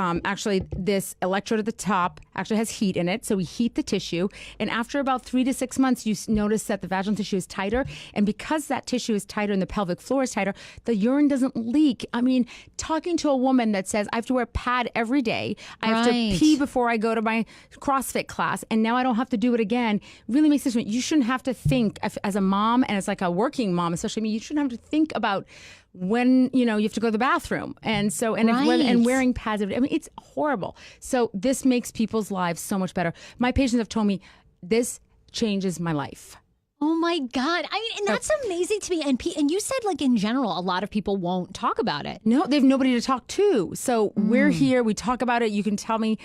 this electrode at the top actually has heat in it. So we heat the tissue. And after about 3 to 6 months, you notice that the vaginal tissue is tighter. And because that tissue is tighter and the pelvic floor is tighter, the urine doesn't leak. I mean, talking to a woman that says, I have to wear a pad every day. I have to pee before I go to my CrossFit class, and now I don't have to do it again, really makes this. You shouldn't have to think as a mom, and as like a working mom, especially me, you shouldn't have to think about when you have to go to the bathroom, and so and wearing pads. I mean, it's horrible. So this makes people's lives so much better. My patients have told me this changes my life. Oh my God. I mean, and that's amazing to me. And you said like in general, a lot of people won't talk about it. No, they have nobody to talk to. So we're here, we talk about it. You can tell me,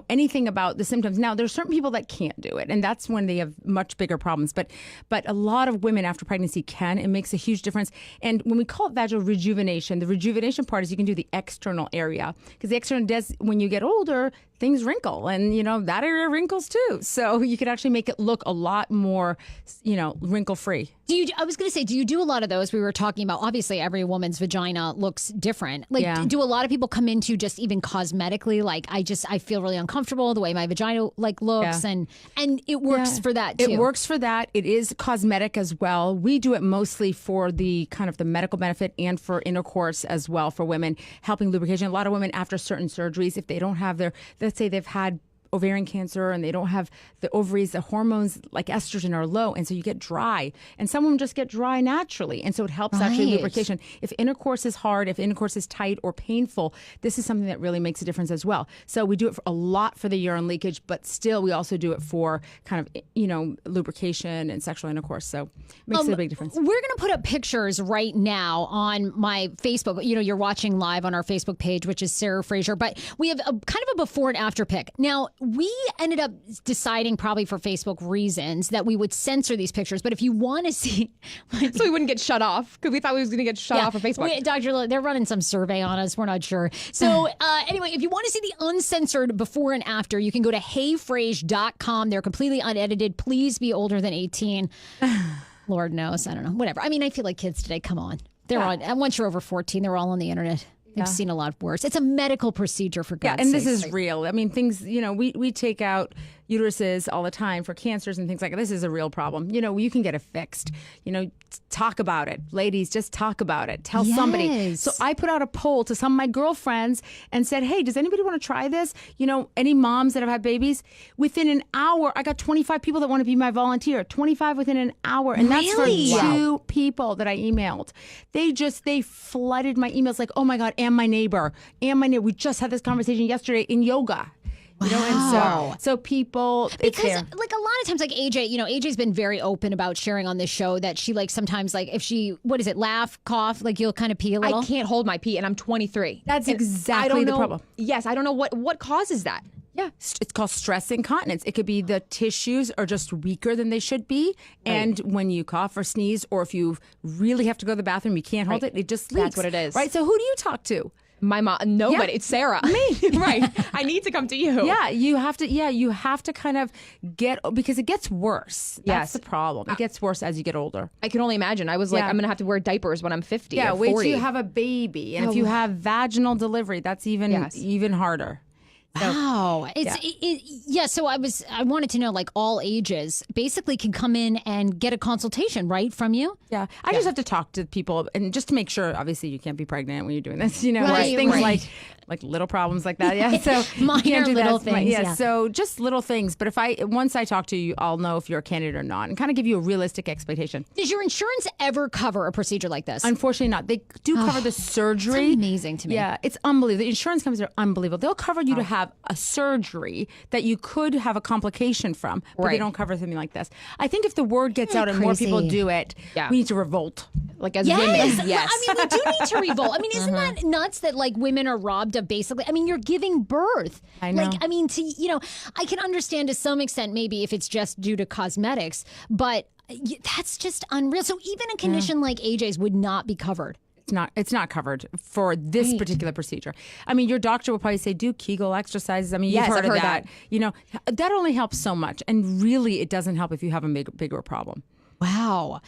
anything about the symptoms. Now, there's certain people that can't do it, and that's when they have much bigger problems. But a lot of women after pregnancy can. It makes a huge difference. And when we call it vaginal rejuvenation, the rejuvenation part is you can do the external area, because the external does, when you get older, things wrinkle, and that area wrinkles too. So you could actually make it look a lot more, wrinkle free. I was going to say, do you do a lot of those? We were talking about, obviously, every woman's vagina looks different. Like, Yeah. do a lot of people come into just even cosmetically? Like, I feel really uncomfortable the way my vagina looks, and it works for that too. It works for that. It is cosmetic as well. We do it mostly for the kind of the medical benefit and for intercourse as well for women, helping lubrication. A lot of women after certain surgeries, if they don't have let's say they've had ovarian cancer and they don't have the ovaries, the hormones like estrogen are low, and so you get dry, and some women just get dry naturally, and so it helps actually Right. lubrication. If intercourse is hard, if intercourse is tight or painful, this is something that really makes a difference as well. So we do it a lot for the urine leakage, but still we also do it for kind of lubrication and sexual intercourse. So it makes a big difference. We're going to put up pictures right now on my Facebook. You're watching live on our Facebook page, which is Sarah Fraser, but we have a kind of a before and after pic. Now, we ended up deciding, probably for Facebook reasons, that we would censor these pictures. But if you want to see, So we wouldn't get shut off because we thought we was going to get shut off of Facebook. Dr. Lo, they're running some survey on us. We're not sure. So anyway, if you want to see the uncensored before and after, you can go to heyfrase.com. They're completely unedited. Please be older than 18. Lord knows. I don't know. Whatever. I mean, I feel like kids today, come on. They're on. And once you're over 14, they're all on the internet. They've seen a lot worse. It's a medical procedure, for God's sake. And this is real. I mean, things, we take out uteruses all the time for cancers and things like that. This is a real problem. You can get it fixed. Talk about it. Ladies, just talk about it. Tell somebody. Yes. So I put out a poll to some of my girlfriends and said, hey, does anybody want to try this? Any moms that have had babies? Within an hour, I got 25 people that want to be my volunteer. 25 within an hour. And Really? that's for 2 people that I emailed. They flooded my emails like, oh my God, and my neighbor. We just had this conversation yesterday in yoga. And so people, it's because there. like a lot of times, like AJ, AJ's been very open about sharing on this show that she sometimes if she, laugh, cough, you'll kind of pee a little. I can't hold my pee, and I'm 23. That's And exactly I don't the know, problem. Yes, I don't know what causes that. Yeah, it's called stress incontinence. It could be the tissues are just weaker than they should be. And when you cough or sneeze, or if you really have to go to the bathroom, you can't hold it just leaks. That's what it is. Right? So who do you talk to? My mom, nobody. Yeah. It's Sarah. Me. Right. I need to come to you. Yeah, you have to kind of because it gets worse. Yes. That's the problem. It gets worse as you get older. I can only imagine. I was like, Yeah. I'm going to have to wear diapers when I'm 50 Yeah, or wait 40. till you have a baby. And if you have vaginal delivery, that's even harder. Wow. So I wanted to know, all ages basically can come in and get a consultation, right, from you? Yeah, I just have to talk to people and just to make sure. Obviously, you can't be pregnant when you're doing this. Right, things right. like little problems like that. Yeah, so you Minor can't do little that. things, Yeah, yeah. so just little things. But once I talk to you, I'll know if you're a candidate or not, and kind of give you a realistic expectation. Does your insurance ever cover a procedure like this? Unfortunately, not. They do cover the surgery. It's amazing to me. Yeah, it's unbelievable. The insurance companies are unbelievable. They'll cover you to have a surgery that you could have a complication from, but they Right. don't cover something like this. I think if the word gets out and more crazy. people do it, Yeah. we need to revolt. Like as Yes. women. Yes. I mean, we do need to revolt. I mean, isn't that nuts that women are robbed of basically, you're giving birth. I know. I can understand to some extent maybe if it's just due to cosmetics, but that's just unreal. So even a condition like AJ's would not be covered. It's not covered for this particular procedure. I mean, your doctor will probably say, do Kegel exercises. I mean, Yes, you've I've heard of heard that. That only helps so much. And really, it doesn't help if you have a bigger problem. Wow.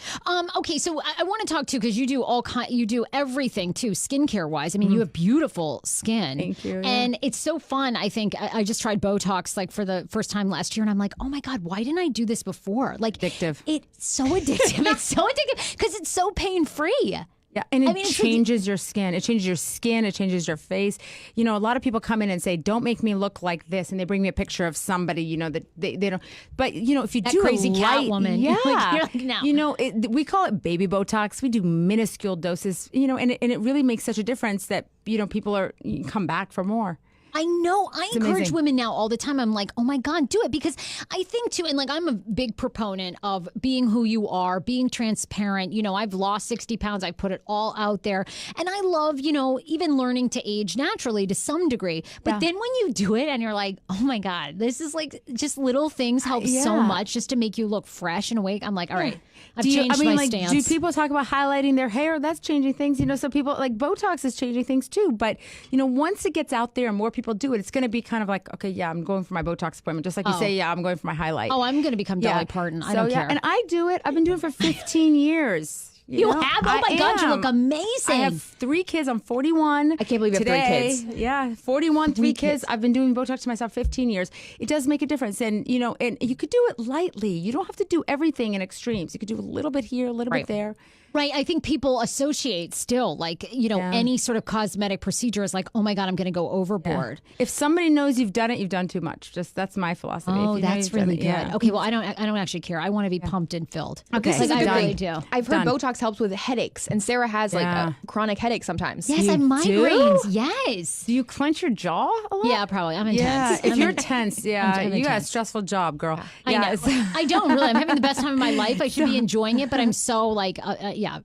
Okay, so I want to talk too because you do you do everything too, skincare wise. I mean, you have beautiful skin. Thank you, yeah. And it's so fun. I think I just tried Botox for the first time last year, and I'm like, oh my God, why didn't I do this before? Addictive. It's so addictive. It's so addictive because it's so pain free. Yeah, and it it's changes your skin. It changes your skin. It changes your face. A lot of people come in and say, "Don't make me look like this," and they bring me a picture of somebody, that they don't. But if you do crazy a light, Catwoman. yeah, You're like, no. We call it baby Botox. We do minuscule doses, and it really makes such a difference that people come back for more. I know. I encourage amazing. women now all the time. I'm like, oh my God, do it. Because I think too, and I'm a big proponent of being who you are, being transparent. I've lost 60 pounds. I put it all out there. And I love, even learning to age naturally to some degree. But then when you do it and you're like, oh my God, this is just little things help so much just to make you look fresh and awake. I'm like, all right, I've changed my stance. Do people talk about highlighting their hair? That's changing things. So people Botox is changing things too. But, once it gets out there and more people people do it, it's going to be kind of like, okay, yeah, I'm going for my Botox appointment. Just like you say, yeah, I'm going for my highlight. Oh, I'm going to become Dolly Parton. I don't care. And I do it. I've been doing it for 15 years. You know? have? Oh my God, you look amazing. I have 3 kids. I'm 41. I can't believe you have 3 kids. Yeah, 41, 3 kids. I've been doing Botox to myself 15 years. It does make a difference. And, you know, and you could do it lightly. You don't have to do everything in extremes. You could do a little bit here, a little bit there. Right. I think people associate still, like, you know, any sort of cosmetic procedure is like, oh my God, I'm going to go overboard. Yeah. If somebody knows you've done it, you've done too much. Just that's my philosophy. Oh, that's really good. Yeah. Okay, well, I don't actually care. I want to be pumped and filled. Okay, like, I really do. I've heard Botox helps with headaches, and Sarah has like a chronic headache sometimes. Yes, I have migraines. Yes. Do you clench your jaw a lot? Yeah, probably. I'm intense. If you're tense, I'm you got a intense. stressful job, girl. I know. I don't really. I'm having the best time of my life. I should be enjoying it, but I'm so like,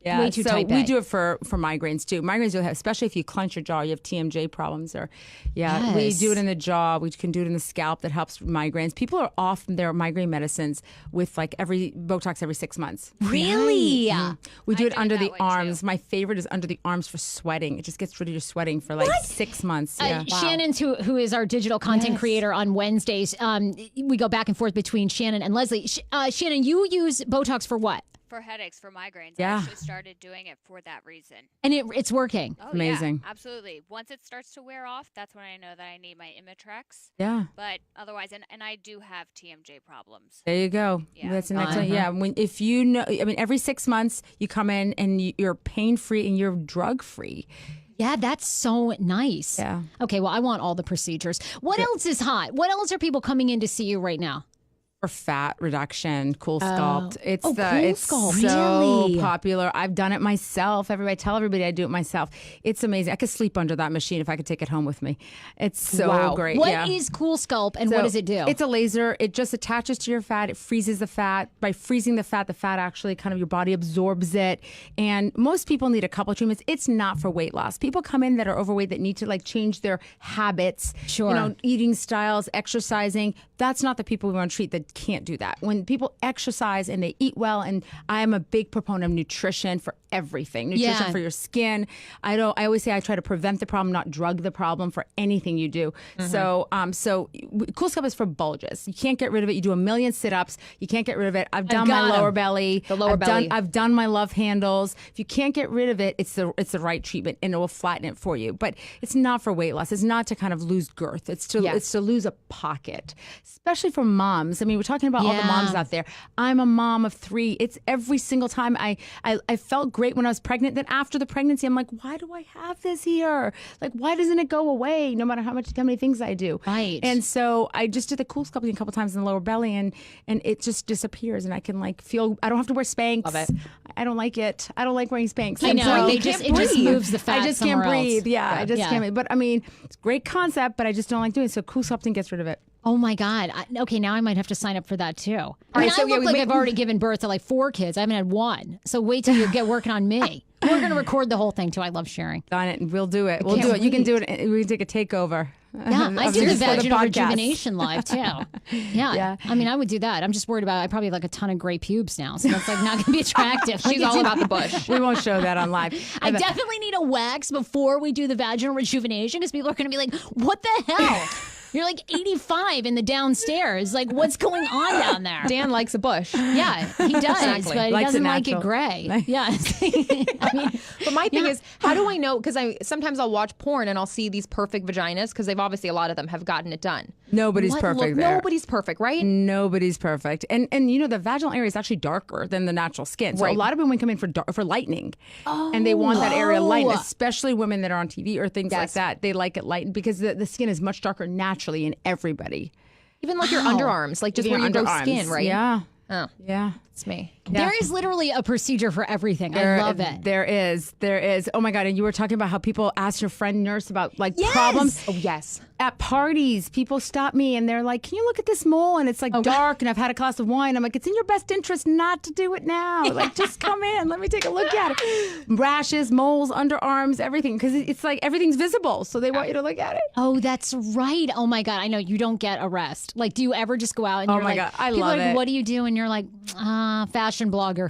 way too so type we A. do it for migraines too. Migraines you'll have, especially if you clench your jaw, you have TMJ problems, or we do it in the jaw. We can do it in the scalp. That helps migraines. People are off their migraine medicines with like every Botox every 6 months. Really? Mm-hmm. We do it do it under that the way, arms. too. My favorite is under the arms for sweating. It just gets rid of your sweating for like 6 months. Yeah. Shannon's who is our digital content creator on Wednesdays. We go back and forth between Shannon and Leslie. Shannon, you use Botox for what? For headaches, for migraines. Yeah. I actually started doing it for that reason. And it's working. Oh, Amazing. Yeah, absolutely. Once it starts to wear off, that's when I know that I need my Imitrex. Yeah. But otherwise, and I do have TMJ problems. There you go. Yeah. That's an excellent. Yeah. If you know, I mean, every 6 months you come in and you're pain free and you're drug free. Yeah, that's so nice. Yeah. Okay, well, I want all the procedures. What else is hot? What else are people coming in to see you right now? For fat reduction, Cool Sculpt. It's Cool Sculpt. so Really? popular. I've done it myself. I tell everybody I do it myself. It's amazing. I could sleep under that machine if I could take it home with me. It's so great. What is Cool Sculpt and what does it do? It's a laser. It just attaches to your fat. It freezes the fat. By freezing the fat actually kind of your body absorbs it. And most people need a couple of treatments. It's not for weight loss. People come in that are overweight that need to like change their habits. Sure. You know, eating styles, exercising. That's not the people we want to treat that can't do that. When people exercise and they eat well, and I am a big proponent of nutrition for everything. Nutrition for your skin. I always say I try to prevent the problem, not drug the problem for anything you do. So Cool Sculpt is for bulges. You can't get rid of it. You do a million sit-ups. You can't get rid of it. I've done my lower belly. The lower belly. I've done my love handles. If you can't get rid of it, it's the right treatment and it will flatten it for you. But it's not for weight loss. It's not to kind of lose girth. It's to lose a pocket, especially for moms. I mean, we're talking about all the moms out there. I'm a mom of 3. It's every single time I felt great when I was pregnant. Then after the pregnancy, I'm like, why do I have this here? Like, why doesn't it go away? No matter how many things I do. Right. And so I just did the Cool Sculpting a couple times in the lower belly, and it just disappears, and I can like feel. I don't have to wear Spanx. Love it. I don't like it. I don't like wearing Spanx. I know. So It just moves the fat I just somewhere can't breathe. else. Yeah, I just Yeah. can't. But I mean, it's a great concept, but I just don't like doing it. So Cool Sculpting gets rid of it. Oh my God. Okay, now I might have to sign up for that too. I mean, right, so I look we like may- I've already given birth to like 4 kids. I haven't had one. So wait till you get working on me. We're going to record the whole thing too. I love sharing. Done it, and we'll do it. We'll can't do it. You can wait. do it. We can take a takeover. Yeah, I of do the yours for vaginal podcast. rejuvenation live too. Yeah. I mean, I would do that. I'm just worried about I probably have like a ton of gray pubes now, so that's like not going to be attractive. She's all about the bush. We won't show that on live. I definitely need a wax before we do the vaginal rejuvenation because people are going to be like, what the hell? You're like 85 in the downstairs. Like, what's going on down there? Dan likes a bush. Yeah, he does, Exactly. but he Likes it doesn't like it natural. gray. Yeah. I mean, But my thing is, how do I know? Because sometimes I'll watch porn and I'll see these perfect vaginas because they've obviously a lot of them have gotten it done. Nobody's perfect there. Nobody's perfect, right? Nobody's perfect, and you know the vaginal area is actually darker than the natural skin. So Right. a lot of women come in for lightening, and they want that area lightened, especially women that are on TV or things like that. They like it lightened because the skin is much darker naturally in everybody. Even like your underarms, like just Even where you your grow underarms. skin, right? Yeah, Oh, yeah. it's me. there is literally a procedure for everything. I love it. There is. Oh my God! And you were talking about how people ask your friend nurse about like problems. Oh, yes. At parties, people stop me and they're like, "Can you look at this mole?" And it's like dark, and I've had a glass of wine. I'm like, "It's in your best interest not to do it now. Like, just come in, let me take a look at it." Rashes, moles, underarms, everything, because it's like everything's visible, so they want you to look at it. Oh, that's right. Oh my God. I know you don't get a rest. Like, do you ever just go out and Oh you're my like, God, I people love are like, it. what do you do? And you're like, fashion blogger.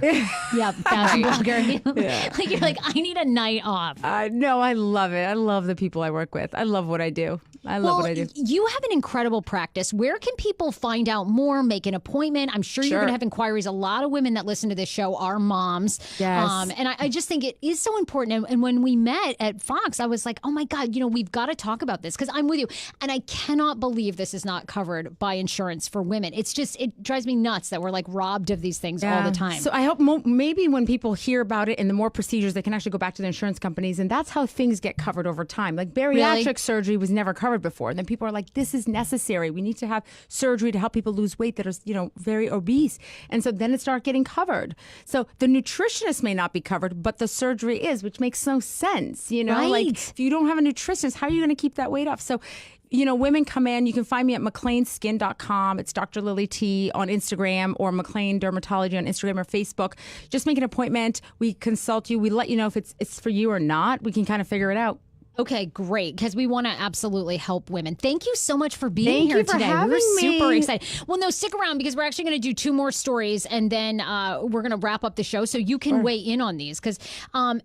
Yeah, fashion blogger. Like, you're like, I need a night off. No, I love it. I love the people I work with. I love what I do. I love what I do. You have an incredible practice. Where can people find out more, make an appointment? I'm sure you're going to have inquiries. A lot of women that listen to this show are moms. Yes. And I just think it is so important. And when we met at Fox, I was like, oh my God, we've got to talk about this because I'm with you. And I cannot believe this is not covered by insurance for women. It's just, it drives me nuts that we're like robbed of these things all the time. So I hope maybe when people hear about it and the more procedures, they can actually go back to the insurance companies. And that's how things get covered over time. Like bariatric surgery was never covered before. And then people are like, this is necessary. We need to have surgery to help people lose weight that are, very obese. And so then it started getting covered. So the nutritionist may not be covered, but the surgery is, which makes no sense. Like if you don't have a nutritionist, how are you going to keep that weight off? So women come in. You can find me at McLeansSkin.com. It's Dr. Lily T on Instagram or McLean Dermatology on Instagram or Facebook. Just make an appointment. We consult you. We let you know if it's for you or not. We can kind of figure it out. Okay, great, because we want to absolutely help women. Thank you so much for being here for today. Having We're super me. excited. Well, no, stick around because we're actually going to do 2 more stories and then we're going to wrap up the show so you can weigh in on these. Because, and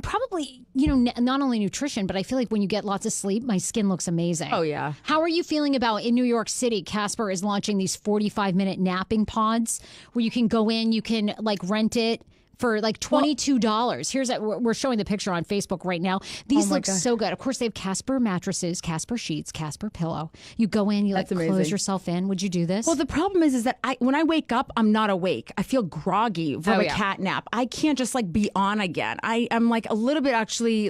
probably, not only nutrition, but I feel like when you get lots of sleep, my skin looks amazing. Oh, yeah. How are you feeling about in New York City? Casper is launching these 45-minute napping pods where you can go in, you can rent it for $22. We're showing the picture on Facebook right now. These look so good. Of course, they have Casper mattresses, Casper sheets, Casper pillow. You go in, you close yourself in. Would you do this? Well, the problem is that when I wake up, I'm not awake. I feel groggy from a cat nap. I can't just be on again. I'm a little bit actually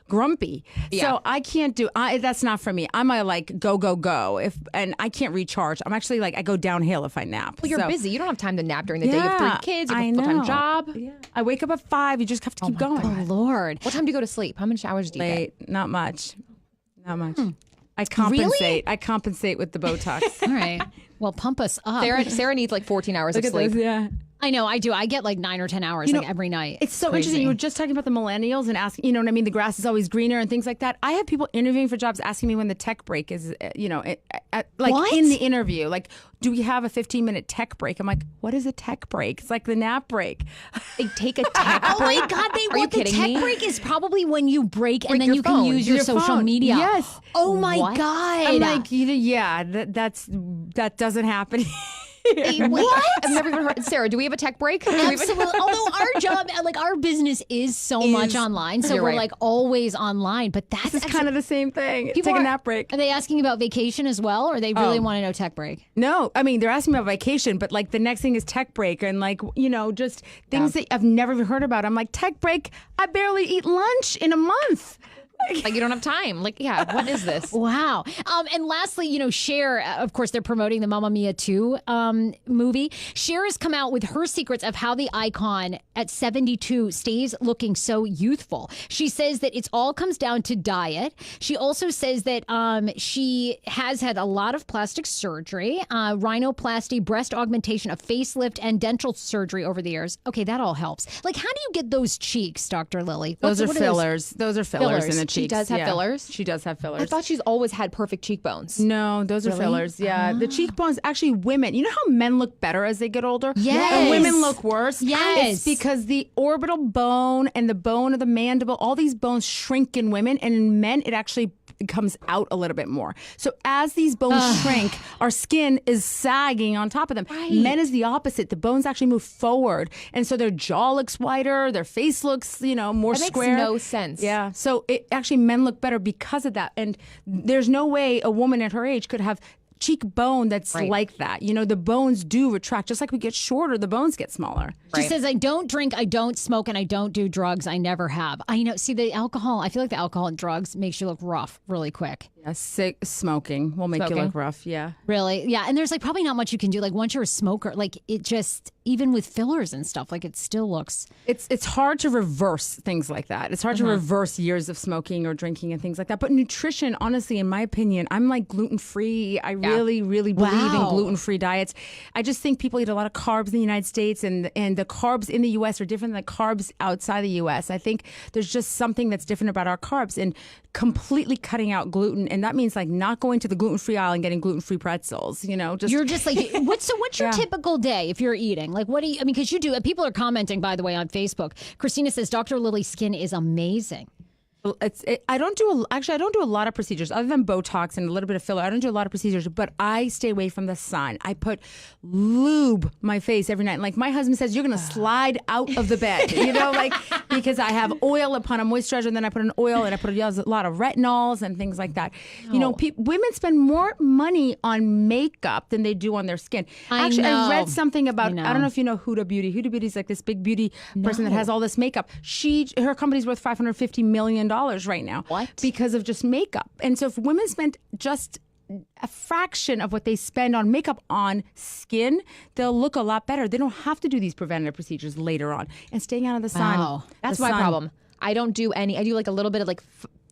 grumpy. So I can't do. That's not for me. I'm a go. And I can't recharge. I'm actually I go downhill if I nap. Well, you're busy. You don't have time to nap during the day. You have 3 kids. You have a full-time job. Yeah. I wake up at 5. You just have to keep going. Oh, Lord. What time do you go to sleep? How many hours do you get? Late. Not much. I compensate. Really? I compensate with the Botox. All right. Well, pump us up. Sarah needs 14 hours of sleep. Yeah. I know, I do. I get 9 or 10 hours every night. It's so interesting. You were just talking about the millennials and asking, you know what I mean? The grass is always greener and things like that. I have people interviewing for jobs asking me when the tech break is, What? in the interview. Do we have a 15-minute tech break? I'm like, what is a tech break? It's like the nap break. They take a tech break. Oh my God! Are you The kidding tech me? break is probably when you break and then your you phone. can use your social phone. media. Yes. Oh my What? God! I'm like, that doesn't happen. What? I've never even heard. Sarah, do we have a tech break? Absolutely. Although our job, our business is so much online, so You're we're right. always online. But that's It's kind of the same thing. People Take a are- nap break. Are they asking about vacation as well, or they really want to know tech break? No, I mean, they're asking me about vacation, but the next thing is tech break and just things that I've never even heard about. I'm like, tech break? I barely eat lunch in a month. You don't have time. What is this? Wow. And lastly, Cher, of course, they're promoting the Mamma Mia 2 movie. Cher has come out with her secrets of how the icon at 72 stays looking so youthful. She says that it all comes down to diet. She also says that she has had a lot of plastic surgery, rhinoplasty, breast augmentation, a facelift, and dental surgery over the years. Okay, that all helps. How do you get those cheeks, Dr. Lily? Those are what fillers. Those are fillers in the cheeks. She does have fillers? She does have fillers. I thought she's always had perfect cheekbones. No, those are fillers. Yeah. The cheekbones, actually, women, you know how men look better as they get older? Yes. And women look worse? Yes. It's because the orbital bone and the bone of the mandible, all these bones shrink in women, and in men, it actually comes out a little bit more. So as these bones shrink, our skin is sagging on top of them. Right. Men is the opposite. The bones actually move forward. And so their jaw looks wider, their face looks, more That square. makes no sense. Yeah. So actually men look better because of that. And there's no way a woman at her age could have cheekbone that's like that. The bones do retract. Just like we get shorter, the bones get smaller. She says, I don't drink, I don't smoke, and I don't do drugs. I never have. I know. See, the alcohol, I feel like the alcohol and drugs makes you look rough really quick. Yeah, smoking will make you look rough. Yeah. Really? Yeah. And there's probably not much you can do. Once you're a smoker, it just, even with fillers and stuff, it still looks. It's hard to reverse things like that. It's hard to reverse years of smoking or drinking and things like that. But nutrition, honestly, in my opinion, I'm gluten-free. I really, really believe in gluten-free diets. I just think people eat a lot of carbs in the United States, and the carbs in the U.S. are different than the carbs outside the U.S. I think there's just something that's different about our carbs, and completely cutting out gluten. And that means not going to the gluten-free aisle and getting gluten-free pretzels, You're just what's your typical day if you're eating? What do you, because you do, people are commenting, by the way, on Facebook. Christina says, Dr. Lily's skin is amazing. I don't do a lot of procedures other than Botox and a little bit of filler. I don't do a lot of procedures, but I stay away from the sun. I lube my face every night. Like my husband says, you're going to slide out of the bed, because I have oil upon a moisturizer, and then I put an oil and I put a lot of retinols and things like that. Women spend more money on makeup than they do on their skin. I read something about, I don't know if you know Huda Beauty. Huda Beauty is like this big beauty person that has all this makeup. Her company's worth $550 million right now. What? Because of just makeup. And so if women spent just a fraction of what they spend on makeup on skin, they'll look a lot better. They don't have to do these preventative procedures later on. And staying out of the sun. Wow. That's my problem. I don't do any. I do like a little bit of like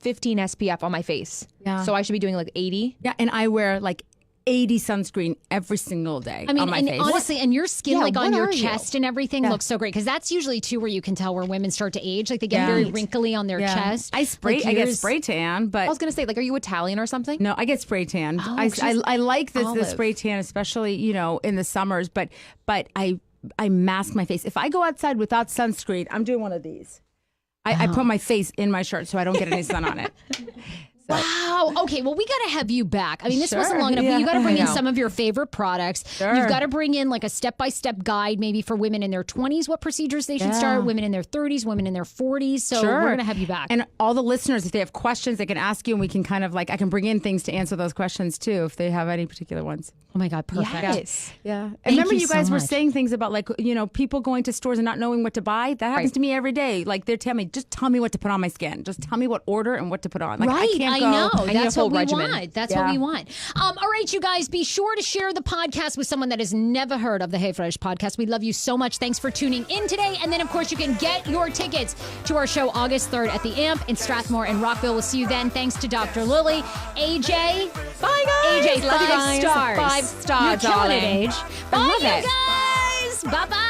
15 SPF on my face. Yeah. So I should be doing like 80. Yeah, and I wear like 80 sunscreen every single day on my face. Honestly, and your skin, like on your chest and everything, looks so great, because that's usually too where you can tell where women start to age. Like they get very wrinkly on their chest. I get spray tan, but I was gonna say, like, are you Italian or something? No, I get spray tan. I like the spray tan, especially in the summers. But I mask my face. If I go outside without sunscreen, I'm doing one of these. I put my face in my shirt so I don't get any sun on it. Wow. Okay. Well, we got to have you back. I mean, this wasn't long enough. But you got to bring in some of your favorite products. Sure. You've got to bring in like a step-by-step guide, maybe for women in their 20s, what procedures they should start, women in their 30s, women in their 40s. So we're going to have you back. And all the listeners, if they have questions, they can ask you, and we can kind of I can bring in things to answer those questions too, if they have any particular ones. Oh my God. Perfect. Yes. Yeah. And remember, you guys so were much. saying things about people going to stores and not knowing what to buy. That happens to me every day. Like they're telling me, just tell me what to put on my skin. Just tell me what order and what to put on. Like, Right, I can't I know. I need a That's full what we regimen. want. That's what we want. All right, you guys, be sure to share the podcast with someone that has never heard of the Hey Fresh podcast. We love you so much. Thanks for tuning in today. And then, of course, you can get your tickets to our show August 3rd at the Amp in Strathmore and Rockville. We'll see you then. Thanks to Dr. Lily. AJ. Bye, guys. AJ, Love you 5 guys. stars. 5 stars, You're killing it, darling. Age. Bye, love you it. guys. Bye-bye.